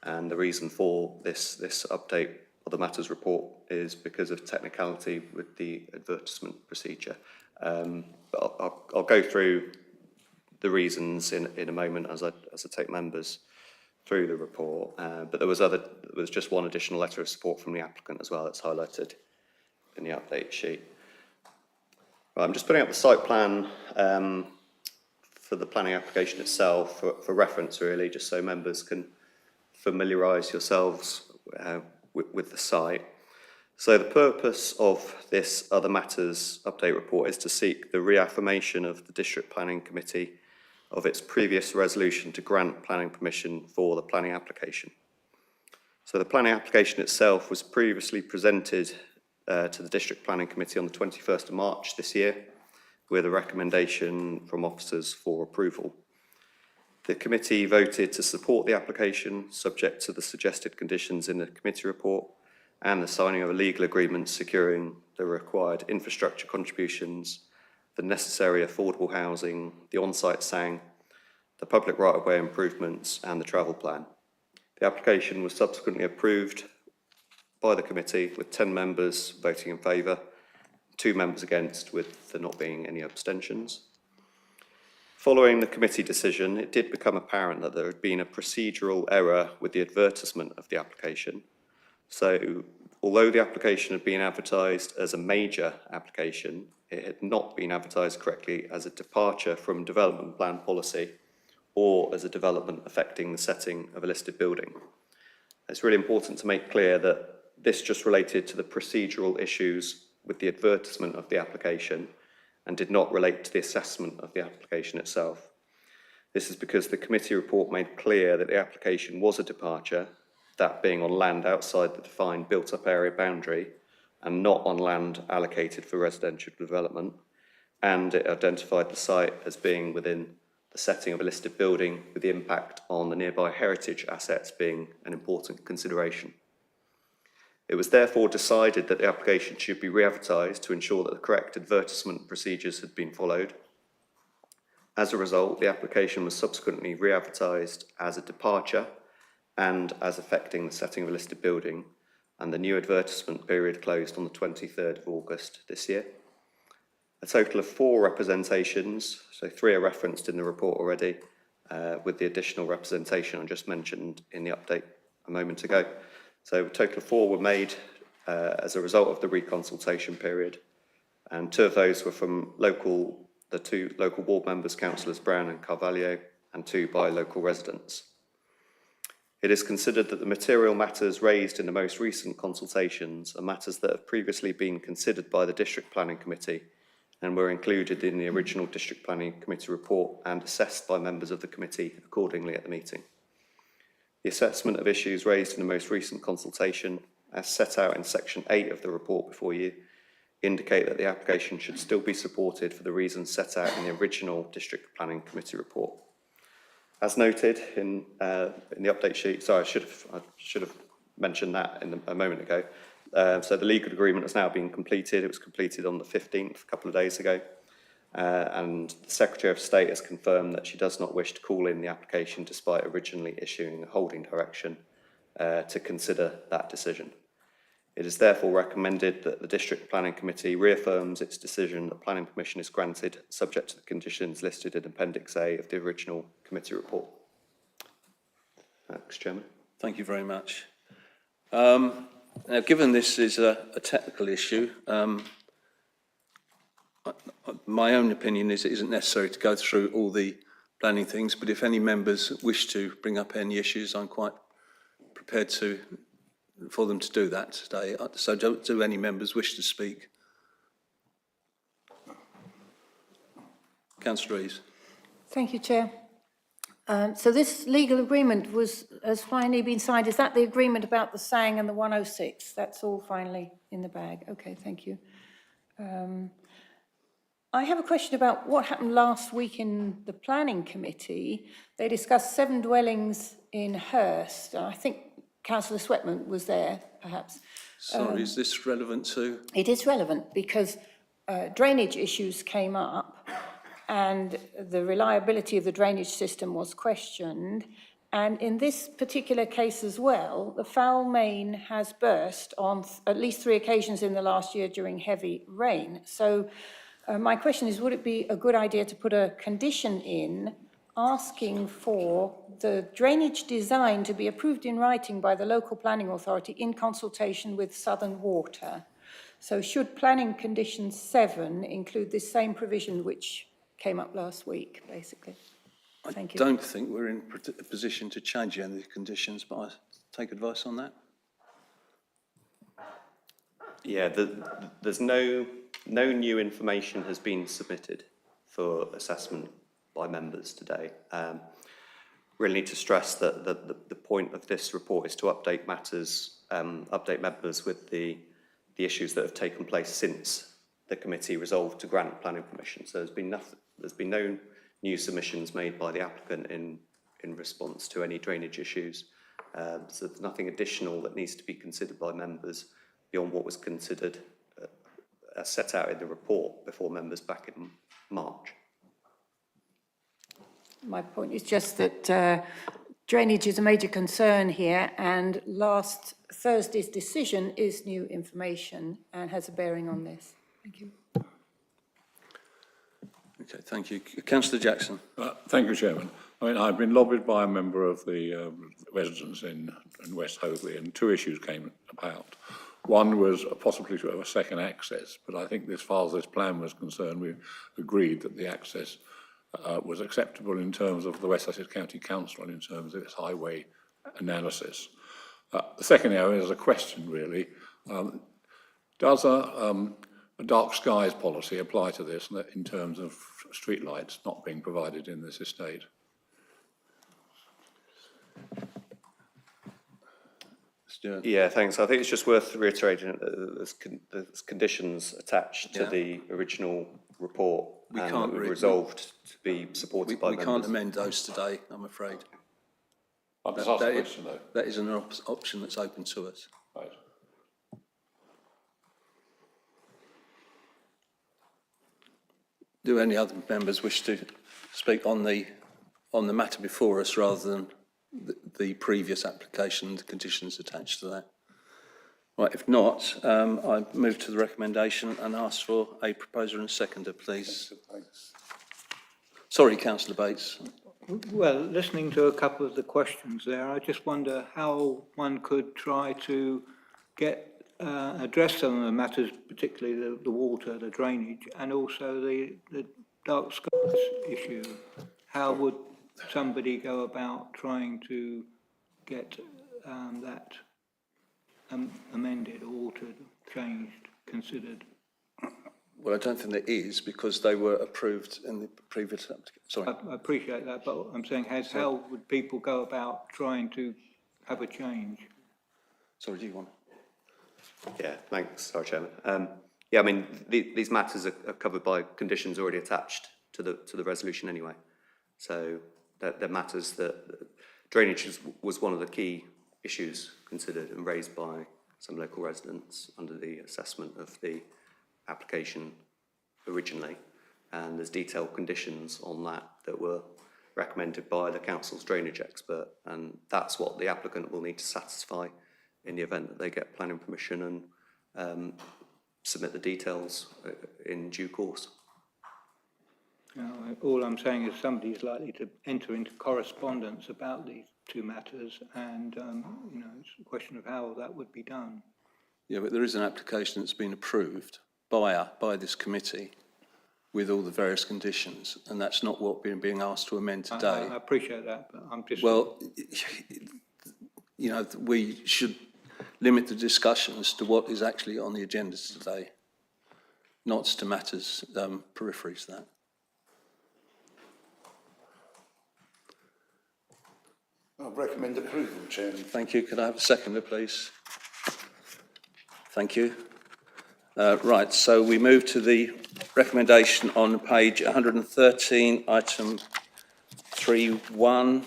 and the reason for this update of the matters report is because of technicality with the advertisement procedure. But I'll go through the reasons in a moment as I take members through the report, but there was just one additional letter of support from the applicant as well that's highlighted in the update sheet. Right, I'm just putting up the site plan for the planning application itself for reference, really, just so members can familiarise yourselves with the site. So the purpose of this other matters update report is to seek the reaffirmation of the District Planning Committee of its previous resolution to grant planning permission for the planning application. So the planning application itself was previously presented to the District Planning Committee on the 21st of March this year with a recommendation from officers for approval. The committee voted to support the application subject to the suggested conditions in the committee report, and the signing of a legal agreement securing the required infrastructure contributions, the necessary affordable housing, the on-site SANG, the public right-of-way improvements and the travel plan. The application was subsequently approved by the committee with 10 members voting in favour, 2 members against, with there not being any abstentions. Following the committee decision, it did become apparent that there had been a procedural error with the advertisement of the application. So, although the application had been advertised as a major application, it had not been advertised correctly as a departure from development plan policy or as a development affecting the setting of a listed building. It's really important to make clear that this just related to the procedural issues with the advertisement of the application and did not relate to the assessment of the application itself. This is because the committee report made clear that the application was a departure, that being on land outside the defined built-up area boundary and not on land allocated for residential development, and it identified the site as being within the setting of a listed building with the impact on the nearby heritage assets being an important consideration. It was therefore decided that the application should be re-advertised to ensure that the correct advertisement procedures had been followed. As a result, the application was subsequently re-advertised as a departure and as affecting the setting of a listed building, and the new advertisement period closed on the 23rd of August this year. A total of 4 representations, so 3 are referenced in the report already, with the additional representation I just mentioned in the update a moment ago. So a total of 4 were made as a result of the reconsultation period, and 2 of those were from the 2 local ward members, councillors Brown and Carvalho, and 2 by local residents. It is considered that the material matters raised in the most recent consultations are matters that have previously been considered by the District Planning Committee and were included in the original District Planning Committee report and assessed by members of the committee accordingly at the meeting. The assessment of issues raised in the most recent consultation, as set out in section 8 of the report before you, indicate that the application should still be supported for the reasons set out in the original District Planning Committee report. As noted in the update sheet, sorry, I should have mentioned that a moment ago. So the legal agreement has now been completed. It was completed on the 15th, a couple of days ago. And the Secretary of State has confirmed that she does not wish to call in the application despite originally issuing a holding direction to consider that decision. It is therefore recommended that the District Planning Committee reaffirms its decision that planning permission is granted subject to the conditions listed in Appendix A of the original committee report. Thanks, Chairman. Thank you very much. Now, given this is a technical issue, my own opinion is it isn't necessary to go through all the planning things, but if any members wish to bring up any issues, I'm quite prepared for them to do that today. So do any members wish to speak? Councillor Rees. Thank you, Chair. So this legal agreement has finally been signed. Is that the agreement about the SANG and the 106? That's all finally in the bag. Okay, thank you. I have a question about what happened last week in the planning committee. They discussed 7 dwellings in Hurst. I think Councillor Sweatman was there, perhaps. Sorry, is this relevant to? It is relevant because drainage issues came up and the reliability of the drainage system was questioned. And in this particular case as well, the foul main has burst on at least 3 occasions in the last year during heavy rain. So my question is, would it be a good idea to put a condition in asking for the drainage design to be approved in writing by the local planning authority in consultation with Southern Water? So should planning condition 7 include this same provision which came up last week, basically? Thank you. I don't think we're in a position to change any of the conditions, but I take advice on that. Yeah, there's no new information has been submitted for assessment by members today. Really need to stress that the point of this report is to update members with the issues that have taken place since the committee resolved to grant planning permission. So there's been no new submissions made by the applicant in response to any drainage issues. So there's nothing additional that needs to be considered by members beyond what was considered set out in the report before members back in March. My point is just that drainage is a major concern here, and last Thursday's decision is new information and has a bearing on this. Thank you. Okay, thank you. Councillor Jackson. Thank you, Chairman. I mean, I've been lobbied by a member of the residents in West Hoathly, and two issues came about. One was possibly to have a second access, but I think as far as this plan was concerned, we agreed that the access was acceptable in terms of the West Sussex County Council and in terms of its highway analysis. The second area is a question, really. Does a dark skies policy apply to this in terms of streetlights not being provided in this estate? Stuart. Yeah, thanks. I think it's just worth reiterating that there's conditions attached to the original report and resolved to be supported by members. We can't amend those today, I'm afraid. I'll just ask a question, though. That is an option that's open to us. Right. Do any other members wish to speak on the matter before us rather than the previous application and the conditions attached to that? Right, if not, I move to the recommendation and ask for a proposer and a seconder, please. Sorry, Councillor Bates. Well, listening to a couple of the questions there, I just wonder how one could try to address some of the matters, particularly the water, the drainage, and also the dark skies issue. How would somebody go about trying to get that amended, altered, changed, considered? Well, I don't think there is, because they were approved in the previous application. Sorry. I appreciate that, but I'm saying how would people go about trying to have a change? Sorry, do you want? Yeah, thanks, sorry, Chairman. Yeah, I mean, these matters are covered by conditions already attached to the resolution anyway. So they're matters that drainage was one of the key issues considered and raised by some local residents under the assessment of the application originally, and there's detailed conditions on that were recommended by the council's drainage expert, and that's what the applicant will need to satisfy in the event that they get planning permission and submit the details in due course. All I'm saying is somebody's likely to enter into correspondence about these two matters, and it's a question of how that would be done. Yeah, but there is an application that's been approved by this committee with all the various conditions, and that's not what we're being asked to amend today. I appreciate that, but I'm just... Well, we should limit the discussions to what is actually on the agenda today, not to matters periphery to that. I recommend approval, Chairman. Thank you. Could I have a seconder, please? Thank you. Right, so we move to the recommendation on page 113, item 3.1.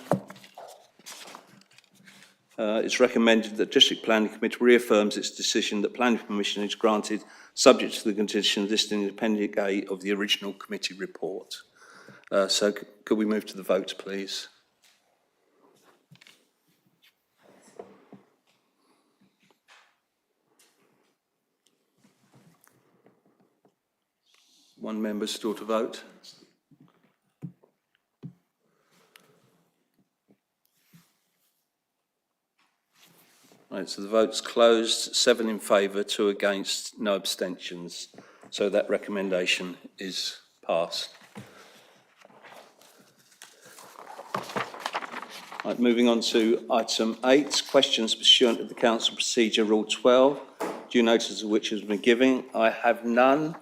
It's recommended that District Planning Committee reaffirms its decision that planning permission is granted subject to the conditions listed in Appendix A of the original committee report. So could we move to the vote, please? One member still to vote. Right, so the vote's closed. 7 in favour, 2 against, no abstentions. So that recommendation is passed. Right, moving on to item 8, questions pursuant to the Council Procedure Rule 12, due notice of which has been given. I have none.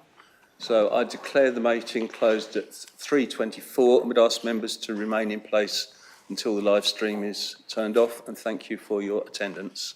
So I declare the meeting closed at 3:24 and would ask members to remain in place until the live stream is turned off, and thank you for your attendance.